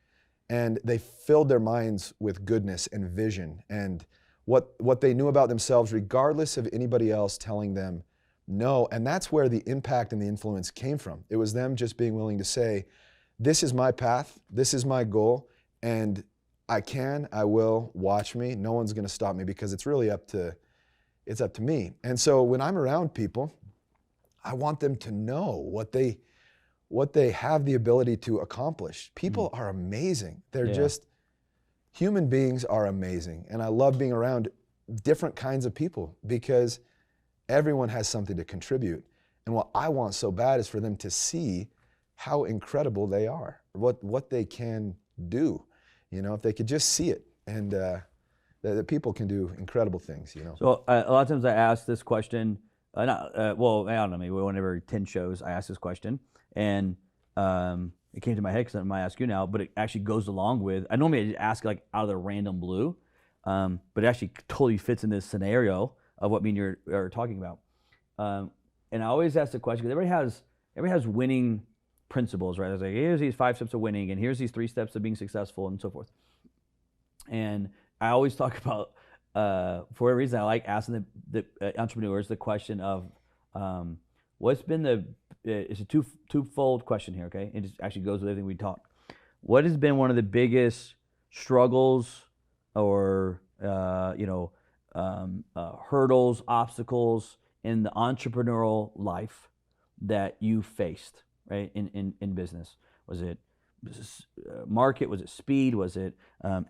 and they filled their minds with goodness and vision and what they knew about themselves, regardless of anybody else telling them no. And that's where the impact and the influence came from. It was them just being willing to say, this is my path, this is my goal, and I will, watch me. No one's gonna stop me because it's really up to me. And so when I'm around people, I want them to know what they have the ability to accomplish. People are amazing. They're just, human beings are amazing. And I love being around different kinds of people because everyone has something to contribute. And what I want so bad is for them to see how incredible they are, what they can do. You know, if they could just see it, and that people can do incredible things, you know. So a lot of times I ask this question, well, I don't know, maybe whenever 10 shows I ask this question, and it came to my head because I might ask you now, but it actually goes along with, I normally ask like out of the random blue, but it actually totally fits in this scenario of what me and you are talking about. And I always ask the question, because everybody has winning principles, right? I was like, here's these 5 steps of winning, and here's these 3 steps of being successful, and so forth. And I always talk about, for a reason, I like asking the entrepreneurs the question of, what's been it's a twofold question here, okay? It just actually goes with everything we talk. What has been one of the biggest struggles or, hurdles, obstacles in the entrepreneurial life that you faced, right, in business? Was it market? Was it speed? Was it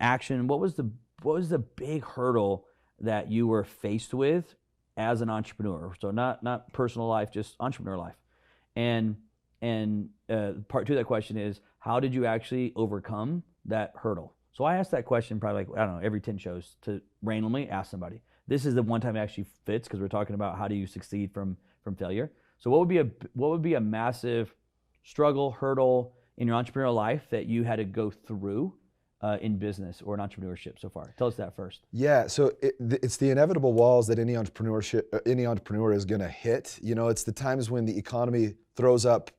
action? What was the big hurdle that you were faced with as an entrepreneur? So not personal life, just entrepreneur life. And part 2 of that question is, how did you actually overcome that hurdle? So I asked that question probably like, I don't know, every 10 shows to randomly ask somebody. This is the one time it actually fits because we're talking about how do you succeed from failure. So what would be a massive struggle, hurdle in your entrepreneurial life that you had to go through in business or in entrepreneurship so far? Tell us that first. Yeah, so it's the inevitable walls that any entrepreneur is going to hit. You know, it's the times when the economy throws up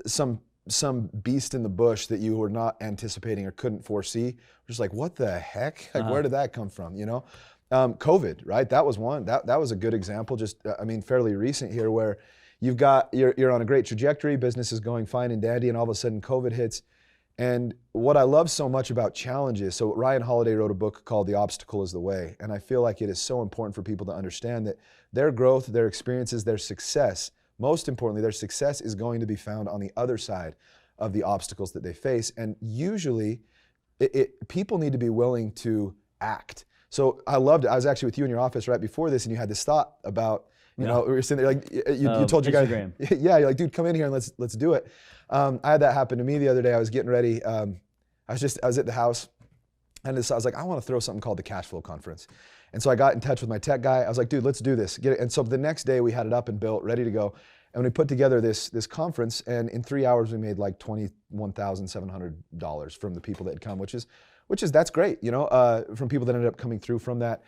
some some beast in the bush that you were not anticipating or couldn't foresee. Just like, what the heck? Like, where did that come from? You know, COVID, right? That was one. That was a good example. Just, I mean, fairly recent here, where you're on a great trajectory, business is going fine and dandy, and all of a sudden COVID hits. And what I love so much about challenges, so Ryan Holiday wrote a book called The Obstacle is the Way, and I feel like it is so important for people to understand that their growth, their experiences, their success, most importantly, their success is going to be found on the other side of the obstacles that they face. And usually, people need to be willing to act. So I loved it. I was actually with you in your office right before this, and you had this thought about, you know, we were sitting there, like, you told your guy, yeah, you're like, dude, come in here and let's do it. I had that happen to me the other day. I was getting ready. I was at the house, and I was like, I want to throw something called the Cash Flow Conference. And so I got in touch with my tech guy. I was like, dude, let's do this. Get it. And so the next day we had it up and built, ready to go. And we put together this conference, and in 3 hours we made like $21,700 from the people that had come, which is that's great, you know, from people that ended up coming through from that.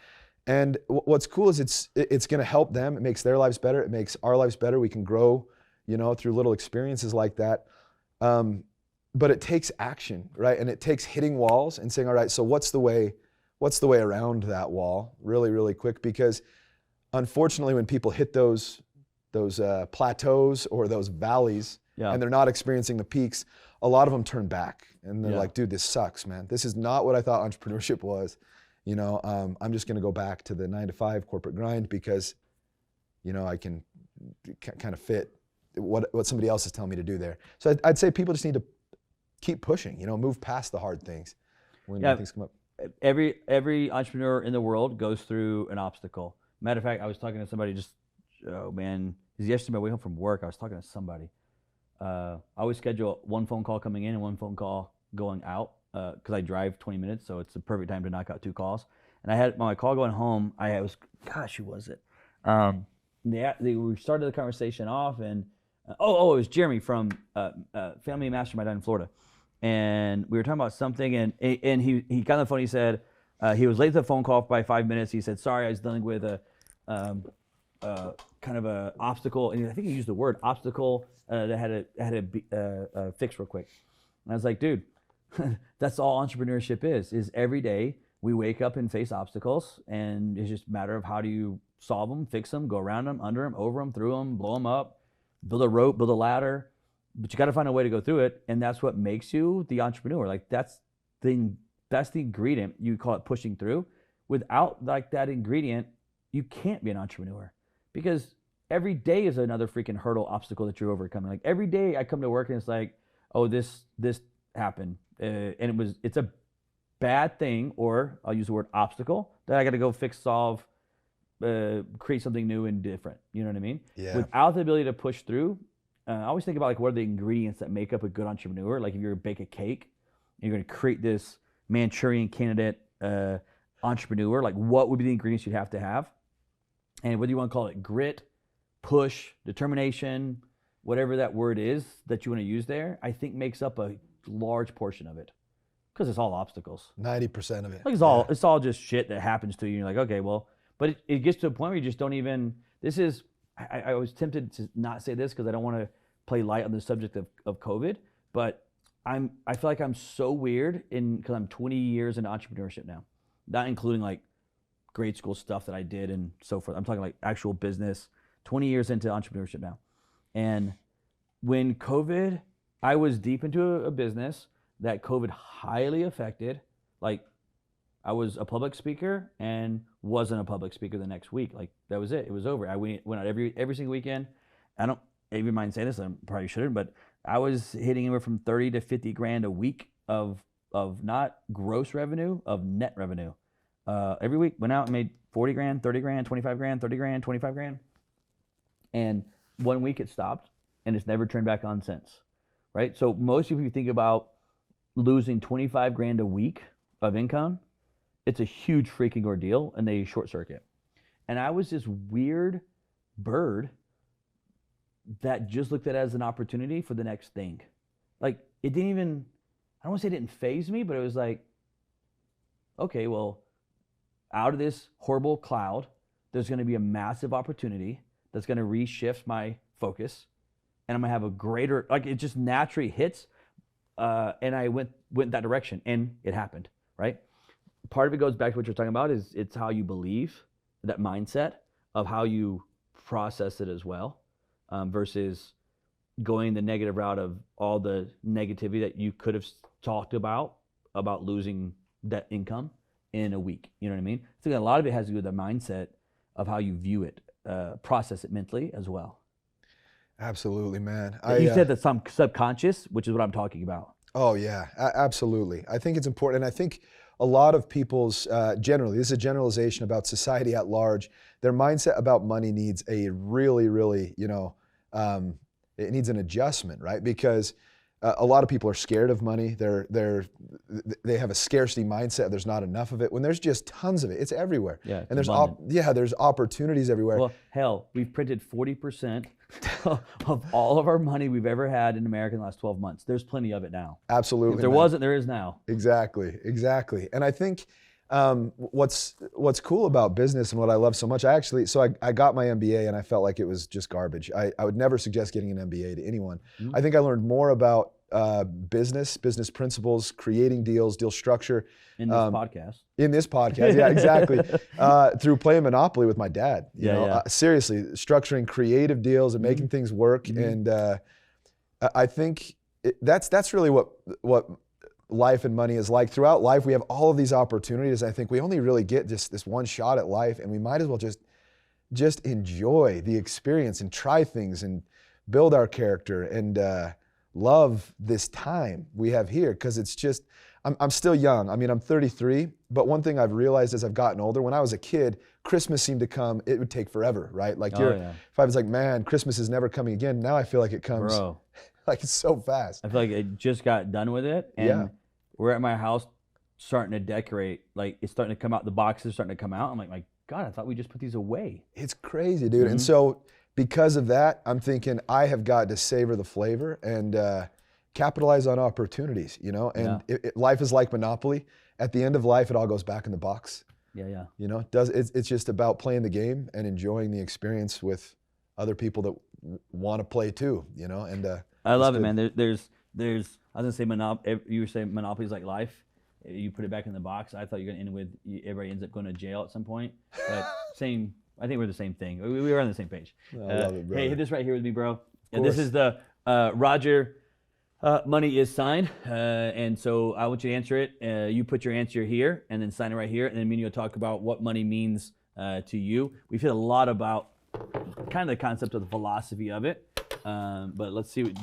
And what's cool is it's going to help them. It makes their lives better. It makes our lives better. We can grow, you know, through little experiences like that. But it takes action, right? And it takes hitting walls and saying, all right, so what's the way around that wall really, really quick? Because unfortunately, when people hit those plateaus or those valleys, and they're not experiencing the peaks, a lot of them turn back and they're like, dude, this sucks, man. This is not what I thought entrepreneurship was. You know, I'm just going to go back to the 9-to-5 corporate grind because, you know, I can kind of fit what somebody else is telling me to do there. So I'd say people just need to keep pushing, you know, move past the hard things when things come up. Every entrepreneur in the world goes through an obstacle. Matter of fact, I was talking to somebody just, oh man, yesterday on my way home from work, I was talking to somebody. I always schedule one phone call coming in and one phone call going out because I drive 20 minutes, so it's the perfect time to knock out 2 calls. And I had my call going home. Who was it? We started the conversation off, and it was Jeremy from Family Mastermind down in Florida, and we were talking about something, and he got on the phone. He said he was late to the phone call by 5 minutes. He said, "Sorry, I was dealing with a kind of a obstacle," and I think he used the word obstacle that had to be fixed real quick. And I was like, dude, that's all entrepreneurship is every day we wake up and face obstacles, and it's just a matter of how do you solve them, fix them, go around them, under them, over them, through them, blow them up, build a rope, build a ladder, but you got to find a way to go through it, and that's what makes you the entrepreneur. Like that's the ingredient. You call it pushing through. Without like that ingredient, you can't be an entrepreneur, because every day is another freaking hurdle, obstacle that you're overcoming. Like every day I come to work and it's like, oh, this happened, and it's a bad thing, or I'll use the word obstacle that I got to go fix, solve, create something new and different. You know what I mean? Yeah. Without the ability to push through, I always think about like what are the ingredients that make up a good entrepreneur. Like if you're gonna bake a cake, you're gonna create this Manchurian candidate entrepreneur. Like what would be the ingredients you'd have to have? And whether you want to call it grit, push, determination, whatever that word is that you want to use there, I think makes up a large portion of it, because it's all obstacles. 90% of it. Like it's all just shit that happens to you. You're like, okay, well, but it gets to a point where you just don't even. I was tempted to not say this because I don't want to play light on the subject of COVID, but I feel like I'm so weird because I'm 20 years into entrepreneurship now, not including like grade school stuff that I did and so forth. I'm talking like actual business. 20 years into entrepreneurship now. And when COVID, I was deep into a business that COVID highly affected. Like I was a public speaker and wasn't a public speaker the next week. Like that was it. It was over. I went out every single weekend. I don't even mind saying this, I probably shouldn't, but I was hitting anywhere from 30 to 50 grand a week of not gross revenue, of net revenue. Every week went out and made 40 grand, 30 grand, 25 grand, 30 grand, 25 grand. And 1 week it stopped, and it's never turned back on since, right? So most people, if you think about losing 25 grand a week of income, it's a huge freaking ordeal, and they short circuit. And I was this weird bird that just looked at it as an opportunity for the next thing. Like it didn't even, I don't want to say it didn't faze me, but it was like, okay, well, out of this horrible cloud, there's going to be a massive opportunity that's going to reshift my focus, and I'm gonna have a greater, like it just naturally hits. And I went that direction, and it happened, right? Part of it goes back to what you're talking about, is it's how you believe, that mindset of how you process it as well, versus going the negative route of all the negativity that you could have talked about losing that income in a week. You know what I mean? So a lot of it has to do with the mindset of how you view it, process it mentally as well. Absolutely, man. You said that some subconscious, which is what I'm talking about. Oh yeah, absolutely. I think it's important, and I think a lot of people's generally, this is a generalization about society at large. Their mindset about money needs a really, it needs an adjustment, right? Because a lot of people are scared of money. They have a scarcity mindset. There's not enough of it when there's just tons of it. It's everywhere. Yeah, and there's opportunities everywhere. Well, hell, we've printed 40% of all of our money we've ever had in America in the last 12 months. There's plenty of it now. Absolutely. If there wasn't, there is now. Exactly. And I think what's cool about business and what I love so much, I got my MBA and I felt like it was just garbage. I would never suggest getting an MBA to anyone. Mm-hmm. I think I learned more about business principles, creating deals, deal structure. In this podcast. In this podcast, yeah, exactly. Through playing Monopoly with my dad. Seriously, structuring creative deals and making things work. Mm-hmm. And I think that's really what life and money is like. Throughout life, we have all of these opportunities. I think we only really get this one shot at life, and we might as well just enjoy the experience and try things and build our character and love this time we have here, because it's just, I'm still young. I mean, I'm 33, but one thing I've realized as I've gotten older, when I was a kid, Christmas seemed to come, it would take forever, right? Like if I was like, man, Christmas is never coming again, now I feel like it comes, like it's so fast. I feel like I just got done with it, and we're at my house starting to decorate, like it's starting to come out, the boxes are starting to come out. I'm like, my God, I thought we just put these away. It's crazy, dude. Mm-hmm. And so because of that, I'm thinking I have got to savor the flavor and capitalize on opportunities, and life is like Monopoly. At the end of life, it all goes back in the box. Yeah. It's just about playing the game and enjoying the experience with other people that want to play too, and I love it, man. There's I was gonna say you were saying Monopoly's like life. You put it back in the box. I thought you were gonna end with everybody ends up going to jail at some point. But same. I think we're the same thing. We were on the same page. I love it, brother. Hey, hit this right here with me, bro. And this is the Roger. Money is signed, and so I want you to answer it. You put your answer here, and then sign it right here, and then me and you'll talk about what money means to you. We've hit a lot about kind of the concept of the philosophy of it, but let's see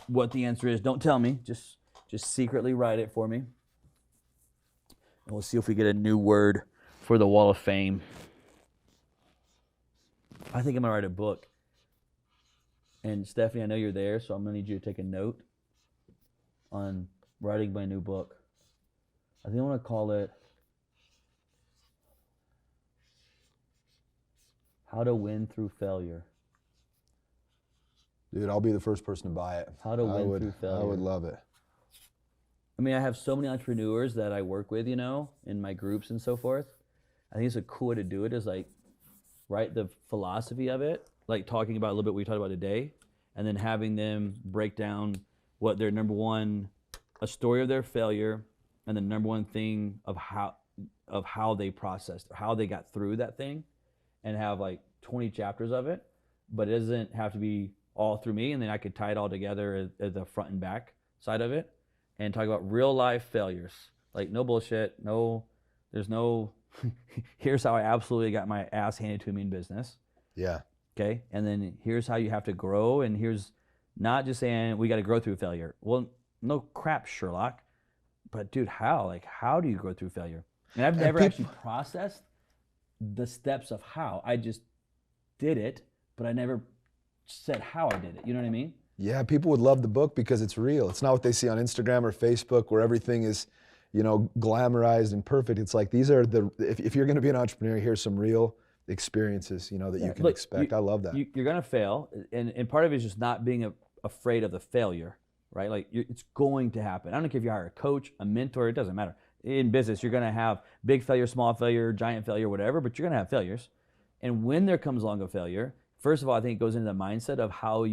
what the answer is. Don't tell me. Just secretly write it for me, and we'll see if we get a new word for the Wall of Fame. I think I'm gonna write a book. And Stephanie, I know you're there, so I'm gonna need you to take a note on writing my new book. I think I want to call it How to Win Through Failure. Dude, I'll be the first person to buy it. How to win through failure. I would love it. I mean, I have so many entrepreneurs that I work with, in my groups and so forth. I think it's a cool way to do it is like write the philosophy of it, like talking about a little bit what we talked about today, and then having them break down what their number one, a story of their failure, and the number one thing of how they processed, how they got through that thing, and have like 20 chapters of it. But it doesn't have to be all through me, and then I could tie it all together at the front and back side of it, and talk about real life failures. Like no bullshit, there's no, here's how I absolutely got my ass handed to me in business. Yeah. Okay, and then here's how you have to grow, and here's not just saying we got to grow through failure. Well, no crap, Sherlock. But dude, how? Like, how do you grow through failure? And I've never actually processed the steps of how. I just did it, but I never said how I did it. You know what I mean? Yeah, people would love the book because it's real. It's not what they see on Instagram or Facebook where everything is, glamorized and perfect. It's like these are if you're going to be an entrepreneur, here's some real experiences, that you can expect. I love that. You're going to fail, and part of it is just not being afraid of the failure, right? Like it's going to happen. I don't care if you hire a coach, a mentor, it doesn't matter. In business, you're going to have big failure, small failure, giant failure, whatever, but you're going to have failures. And when there comes along a failure, first of all, I think it goes into the mindset of how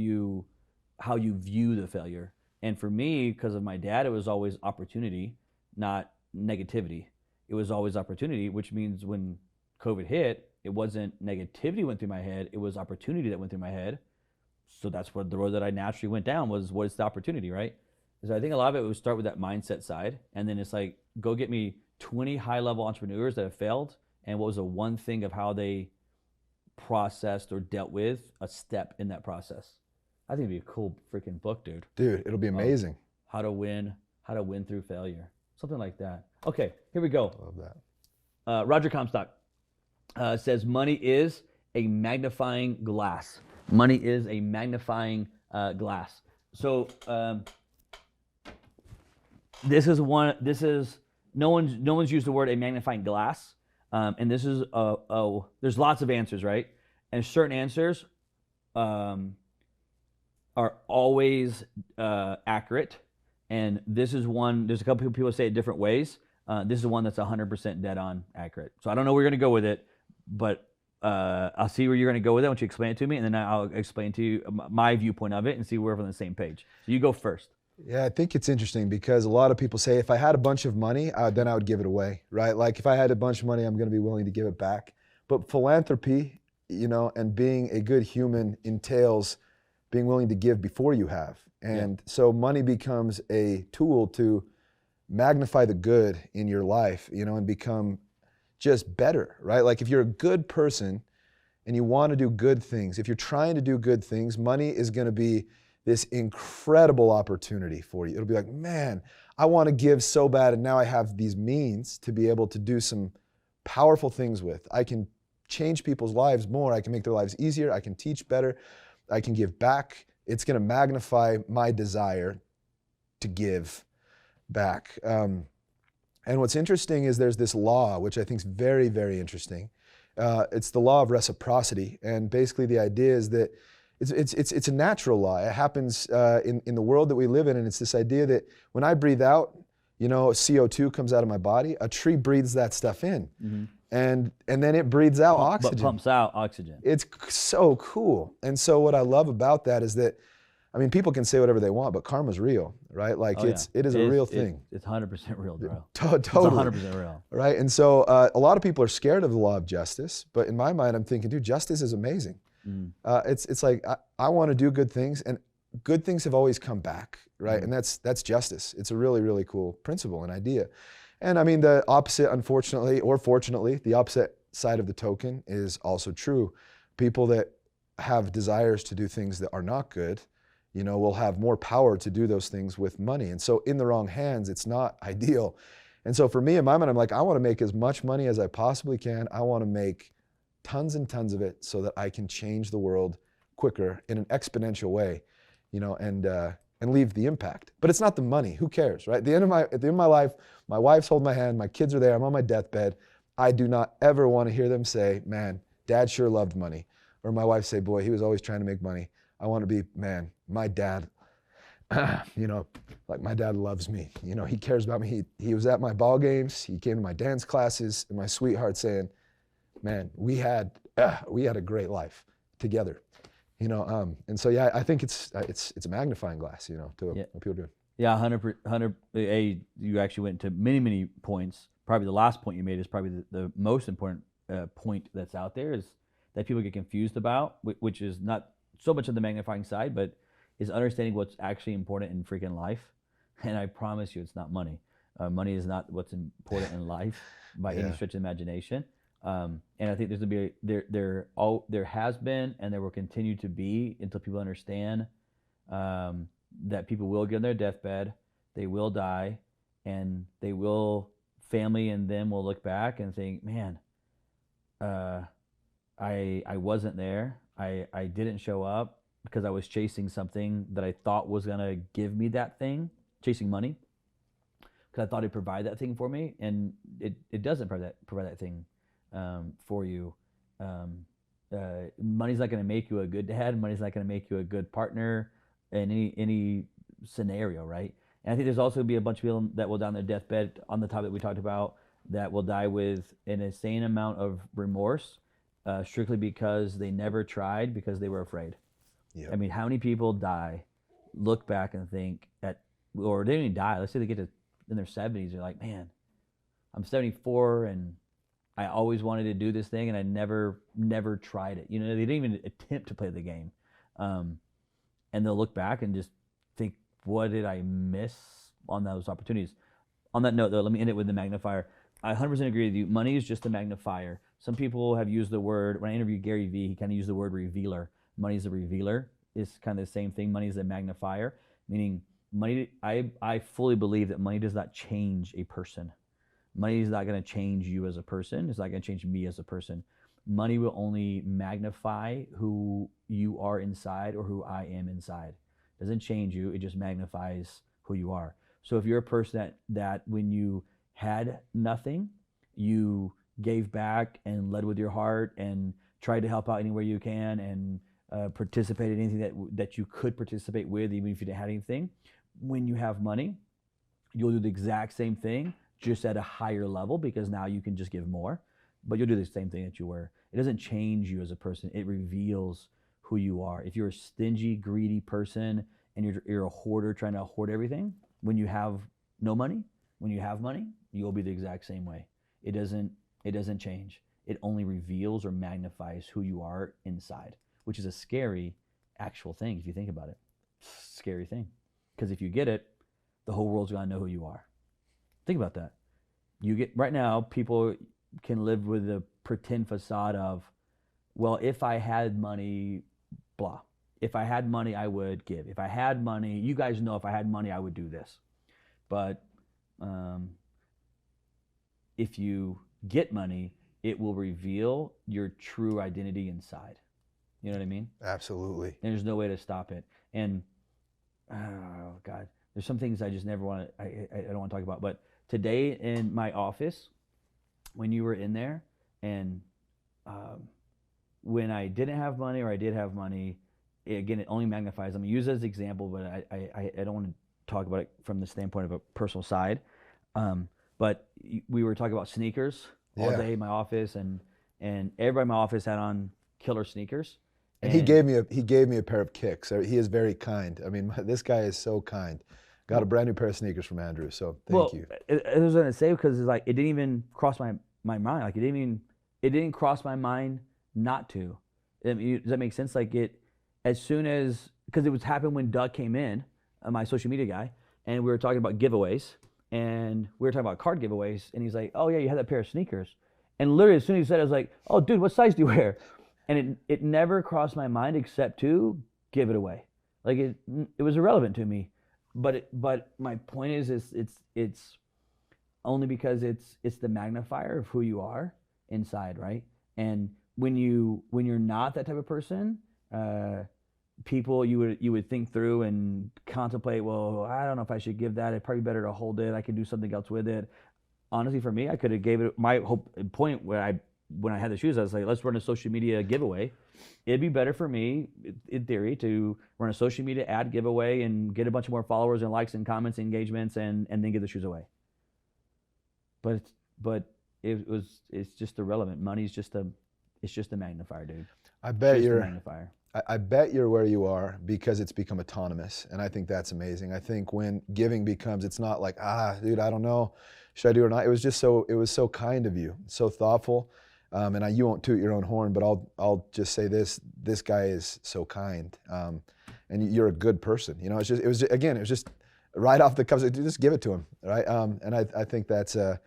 how you view the failure. And for me, because of my dad, it was always opportunity, not negativity. It was always opportunity, which means when COVID hit, it wasn't negativity went through my head, it was opportunity that went through my head. So that's what the road that I naturally went down was, what is the opportunity, right? So I think a lot of it would start with that mindset side, and then it's like, go get me 20 high-level entrepreneurs that have failed, and what was the one thing of how they processed or dealt with a step in that process. I think it'd be a cool freaking book, dude. Dude, it'll be amazing. How to win through failure, something like that. Okay, here we go. Love that. Roger Comstock says money is a magnifying glass. Money is a magnifying glass. So this is no one's used the word a magnifying glass, and this is there's lots of answers, right? And certain answers are always accurate, and this is one. There's a couple of people say it different ways. This is one that's 100% dead on accurate. So I don't know where you're going to go with it, but I'll see where you're going to go with it once you explain it to me, and then I'll explain to you my viewpoint of it and see where we're on the same page. So you go first. Yeah, I think it's interesting because a lot of people say if I had a bunch of money, then I would give it away, right? Like if I had a bunch of money, I'm going to be willing to give it back. But philanthropy, and being a good human entails being willing to give before you have. And so money becomes a tool to magnify the good in your life, and become just better, right? Like if you're a good person and you want to do good things, if you're trying to do good things, money is going to be this incredible opportunity for you. It'll be like, man, I want to give so bad, and now I have these means to be able to do some powerful things with. I can change people's lives more. I can make their lives easier. I can teach better. I can give back. It's going to magnify my desire to give back. And what's interesting is there's this law, which I think is very, very interesting. It's the law of reciprocity. And basically the idea is that it's a natural law. It happens in the world that we live in, and it's this idea that when I breathe out, CO2 comes out of my body, a tree breathes that stuff in. Mm-hmm. And then it breathes out oxygen. But pumps out oxygen. It's so cool. And so what I love about that is that, people can say whatever they want, but karma's real, right? Like it is a real thing. It's 100% real, bro. Totally. It's 100% real. Right? And so a lot of people are scared of the law of justice, but in my mind, I'm thinking, dude, justice is amazing. Mm. It's like, I want to do good things, and good things have always come back, right? Mm. And that's justice. It's a really, really cool principle and idea. And the opposite, unfortunately, or fortunately, the opposite side of the token is also true. People that have desires to do things that are not good, will have more power to do those things with money. And so in the wrong hands, it's not ideal. And so for me, in my mind, I'm like, I want to make as much money as I possibly can. I want to make tons and tons of it so that I can change the world quicker in an exponential way, and leave the impact. But it's not the money. Who cares, right? At the end of my life, my wife's holding my hand, my kids are there, I'm on my deathbed. I do not ever want to hear them say, man, Dad sure loved money. Or my wife say, boy, he was always trying to make money. I want to be, man, my dad, like my dad loves me. He cares about me. He was at my ball games. He came to my dance classes, and my sweetheart saying, man, we had a great life together. And so I think it's a magnifying glass, to what people do. Yeah, 100. You actually went into many points. Probably the last point you made is probably the most important point that's out there, is that people get confused about, which is not so much on the magnifying side, but is understanding what's actually important in freaking life. And I promise you, it's not money. Money is not what's important in life by any stretch of imagination. And I think there's gonna be there has been, and there will continue to be, until people understand that people will get on their deathbed, they will die, and family and them will look back and think, man, I wasn't there. I didn't show up because I was chasing something that I thought was gonna give me that thing, chasing money, because I thought it'd provide that thing for me, and it doesn't provide that thing for you. Money's not going to make you a good dad. Money's not going to make you a good partner in any scenario, right? And I think there's also going to be a bunch of people that will die on their deathbed, on the topic we talked about, that will die with an insane amount of remorse, strictly because they never tried, because they were afraid. Yep. How many people die look back and think or they didn't even die. Let's say they get to in their 70s, they're like, man, I'm 74 and I always wanted to do this thing and I never tried it. They didn't even attempt to play the game. And they'll look back and just think, what did I miss on those opportunities? On that note, though, let me end it with the magnifier. I 100% agree with you. Money is just a magnifier. Some people have used the word, when I interviewed Gary Vee, he kind of used the word revealer. Money is a revealer. It's kind of the same thing. Money is a magnifier, meaning money, I fully believe that money does not change a person. Money is not going to change you as a person. It's not going to change me as a person. Money will only magnify who you are inside or who I am inside. It doesn't change you. It just magnifies who you are. So if you're a person that when you had nothing, you gave back and led with your heart and tried to help out anywhere you can and participated in anything that you could participate with, even if you didn't have anything. When you have money, you'll do the exact same thing, just at a higher level, because now you can just give more, but you'll do the same thing that you were. It doesn't change you as a person. It reveals who you are. If you're a stingy, greedy person and you're a hoarder trying to hoard everything, when you have no money, when you have money, you'll be the exact same way. It doesn't change. It only reveals or magnifies who you are inside, which is a scary actual thing if you think about it. Scary thing. Because if you get it, the whole world's gonna know who you are. Think about that. Right now, people can live with a pretend facade of, well, if I had money, blah. If I had money, I would give. If I had money, you guys know if I had money, I would do this. But if you get money, it will reveal your true identity inside. You know what I mean? Absolutely. There's no way to stop it. And, oh, God, there's some things I just never want to, I don't want to talk about. But today in my office, when you were in there, and when I didn't have money or I did have money, again, it only magnifies. I'm going to use it as an example, but I don't want to talk about it from the standpoint of a personal side. But we were talking about sneakers all day in my office, and everybody in my office had on killer sneakers. And he gave me a pair of kicks. He is very kind. I mean, this guy is so kind. Got a brand new pair of sneakers from Andrew, so thank you. I was gonna say, because it's like it didn't even cross my mind. Like it didn't cross my mind not to. Does that make sense? Like as soon as, because it was happening when Doug came in, my social media guy, and we were talking about giveaways, and we were talking about card giveaways, and he's like, "Oh yeah, you had that pair of sneakers," and literally as soon as he said it, I was like, "Oh dude, what size do you wear?" And it never crossed my mind except to give it away. Like it was irrelevant to me. But my point is it's only because it's the magnifier of who you are inside, right? And when you're not that type of person, people you would think through and contemplate, well, I don't know if I should give that. It's probably better to hold it. I could do something else with it. Honestly, for me, I could have gave it. My whole point when I had the shoes, I was like, let's run a social media giveaway. It'd be better for me, in theory, to run a social media ad giveaway and get a bunch of more followers and likes and comments and engagements and then give the shoes away. But it's just irrelevant. Money's just a magnifier, dude. I bet you're where you are because it's become autonomous, and I think that's amazing. I think when giving becomes, it's not like, dude, I don't know, should I do it or not? It was so kind of you, so thoughtful. And you won't toot your own horn, but I'll just say this guy is so kind, and you're a good person. You know, it was just right off the cuff. Just give it to him, right? And I think it's an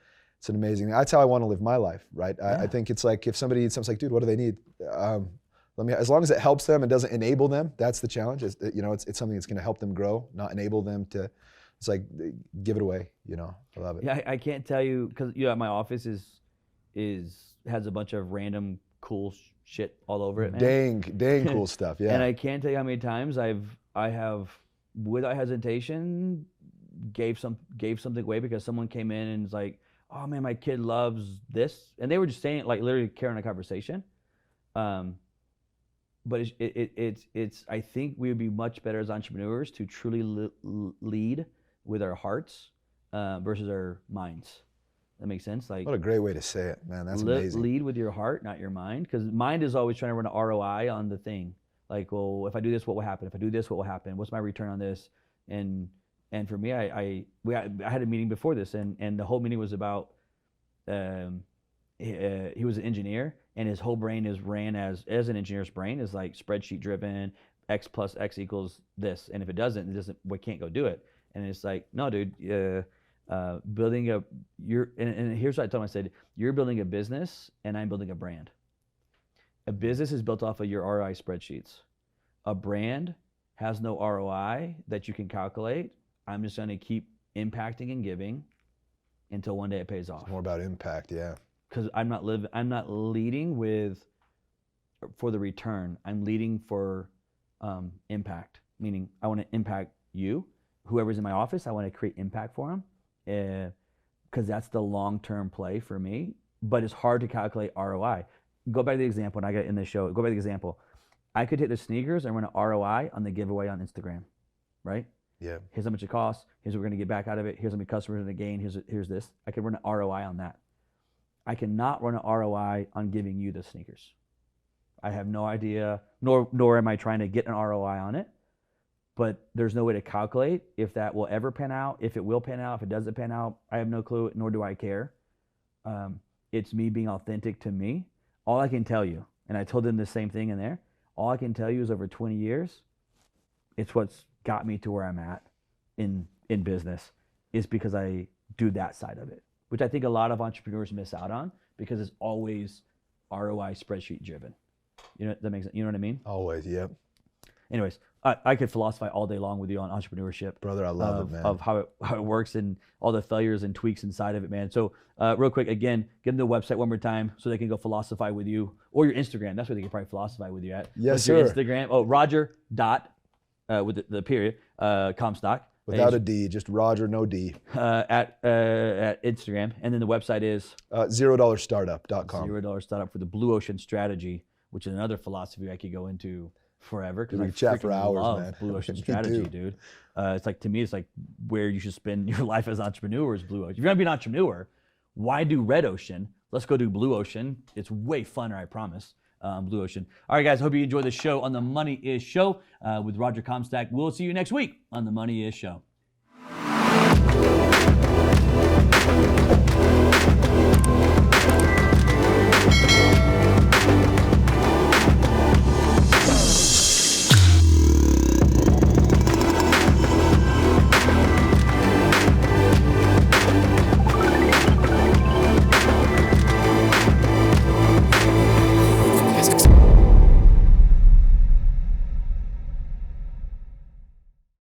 amazing thing. That's how I want to live my life, right? Yeah. I think it's like if somebody needs something, it's like, dude, what do they need? As long as it helps them and doesn't enable them, that's the challenge. It's something that's going to help them grow, not enable them to. It's like, give it away. I love it. Yeah, I can't tell you, because my office has a bunch of random cool shit all over it, man. Dang cool stuff, yeah. And I can't tell you how many times I have, without hesitation, gave something away because someone came in and was like, "Oh man, my kid loves this," and they were just saying it, like literally carrying a conversation. But it's I think we would be much better as entrepreneurs to truly lead with our hearts versus our minds. That makes sense. Like, what a great way to say it, man. That's amazing. Lead with your heart, not your mind, because mind is always trying to run an ROI on the thing. Like, well, if I do this, what will happen? If I do this, what will happen? What's my return on this? And for me, I had a meeting before this, and the whole meeting was about he was an engineer, and his whole brain is ran as an engineer's brain is like spreadsheet driven. X plus X equals this, and if it doesn't, we can't go do it. And it's like, no, dude, building and here's what I told him. I said, you're building a business, and I'm building a brand. A business is built off of your ROI spreadsheets. A brand has no ROI that you can calculate. I'm just going to keep impacting and giving until one day it pays off. It's more about impact, yeah. Because I'm not leading for the return. I'm leading for impact, meaning I want to impact you, whoever's in my office. I want to create impact for them, because that's the long-term play for me. But it's hard to calculate ROI. Go back to the example, and I got it in the show. Go back to the example. I could hit the sneakers and run an ROI on the giveaway on Instagram, right? Yeah. Here's how much it costs. Here's what we're going to get back out of it. Here's how many customers we're going to gain. Here's this. I could run an ROI on that. I cannot run an ROI on giving you the sneakers. I have no idea, nor am I trying to get an ROI on it. But there's no way to calculate if that will ever pan out, if it will pan out, if it doesn't pan out. I have no clue, nor do I care. It's me being authentic to me. All I can tell you, and I told them the same thing in there, all I can tell you is over 20 years, it's what's got me to where I'm at in business, is because I do that side of it, which I think a lot of entrepreneurs miss out on because it's always ROI spreadsheet driven. You know, that makes sense. You know what I mean? Always, yep. Anyways, I could philosophize all day long with you on entrepreneurship. Brother, I love it, man. Of how it works and all the failures and tweaks inside of it, man. So real quick, again, give them the website one more time so they can go philosophize with you, or your Instagram. That's where they can probably philosophize with you at. Yes, What's sir. your Instagram? Oh, Roger dot with the period Comstock. Without a D, just Roger, no D. At Instagram, and then the website is $0startup.com. $0 startup for the Blue Ocean strategy, which is another philosophy I could go into forever, because I chat for hours, love man. Blue Ocean Me strategy, too. dude. It's like, to me, it's like where you should spend your life as an entrepreneur is Blue Ocean. If you're gonna be an entrepreneur, why do Red Ocean? Let's go do Blue Ocean. It's way funner, I promise. Blue Ocean. All right, guys, hope you enjoyed the show on the Money Is Show with Roger Comstock. We'll see you next week on the Money Is Show.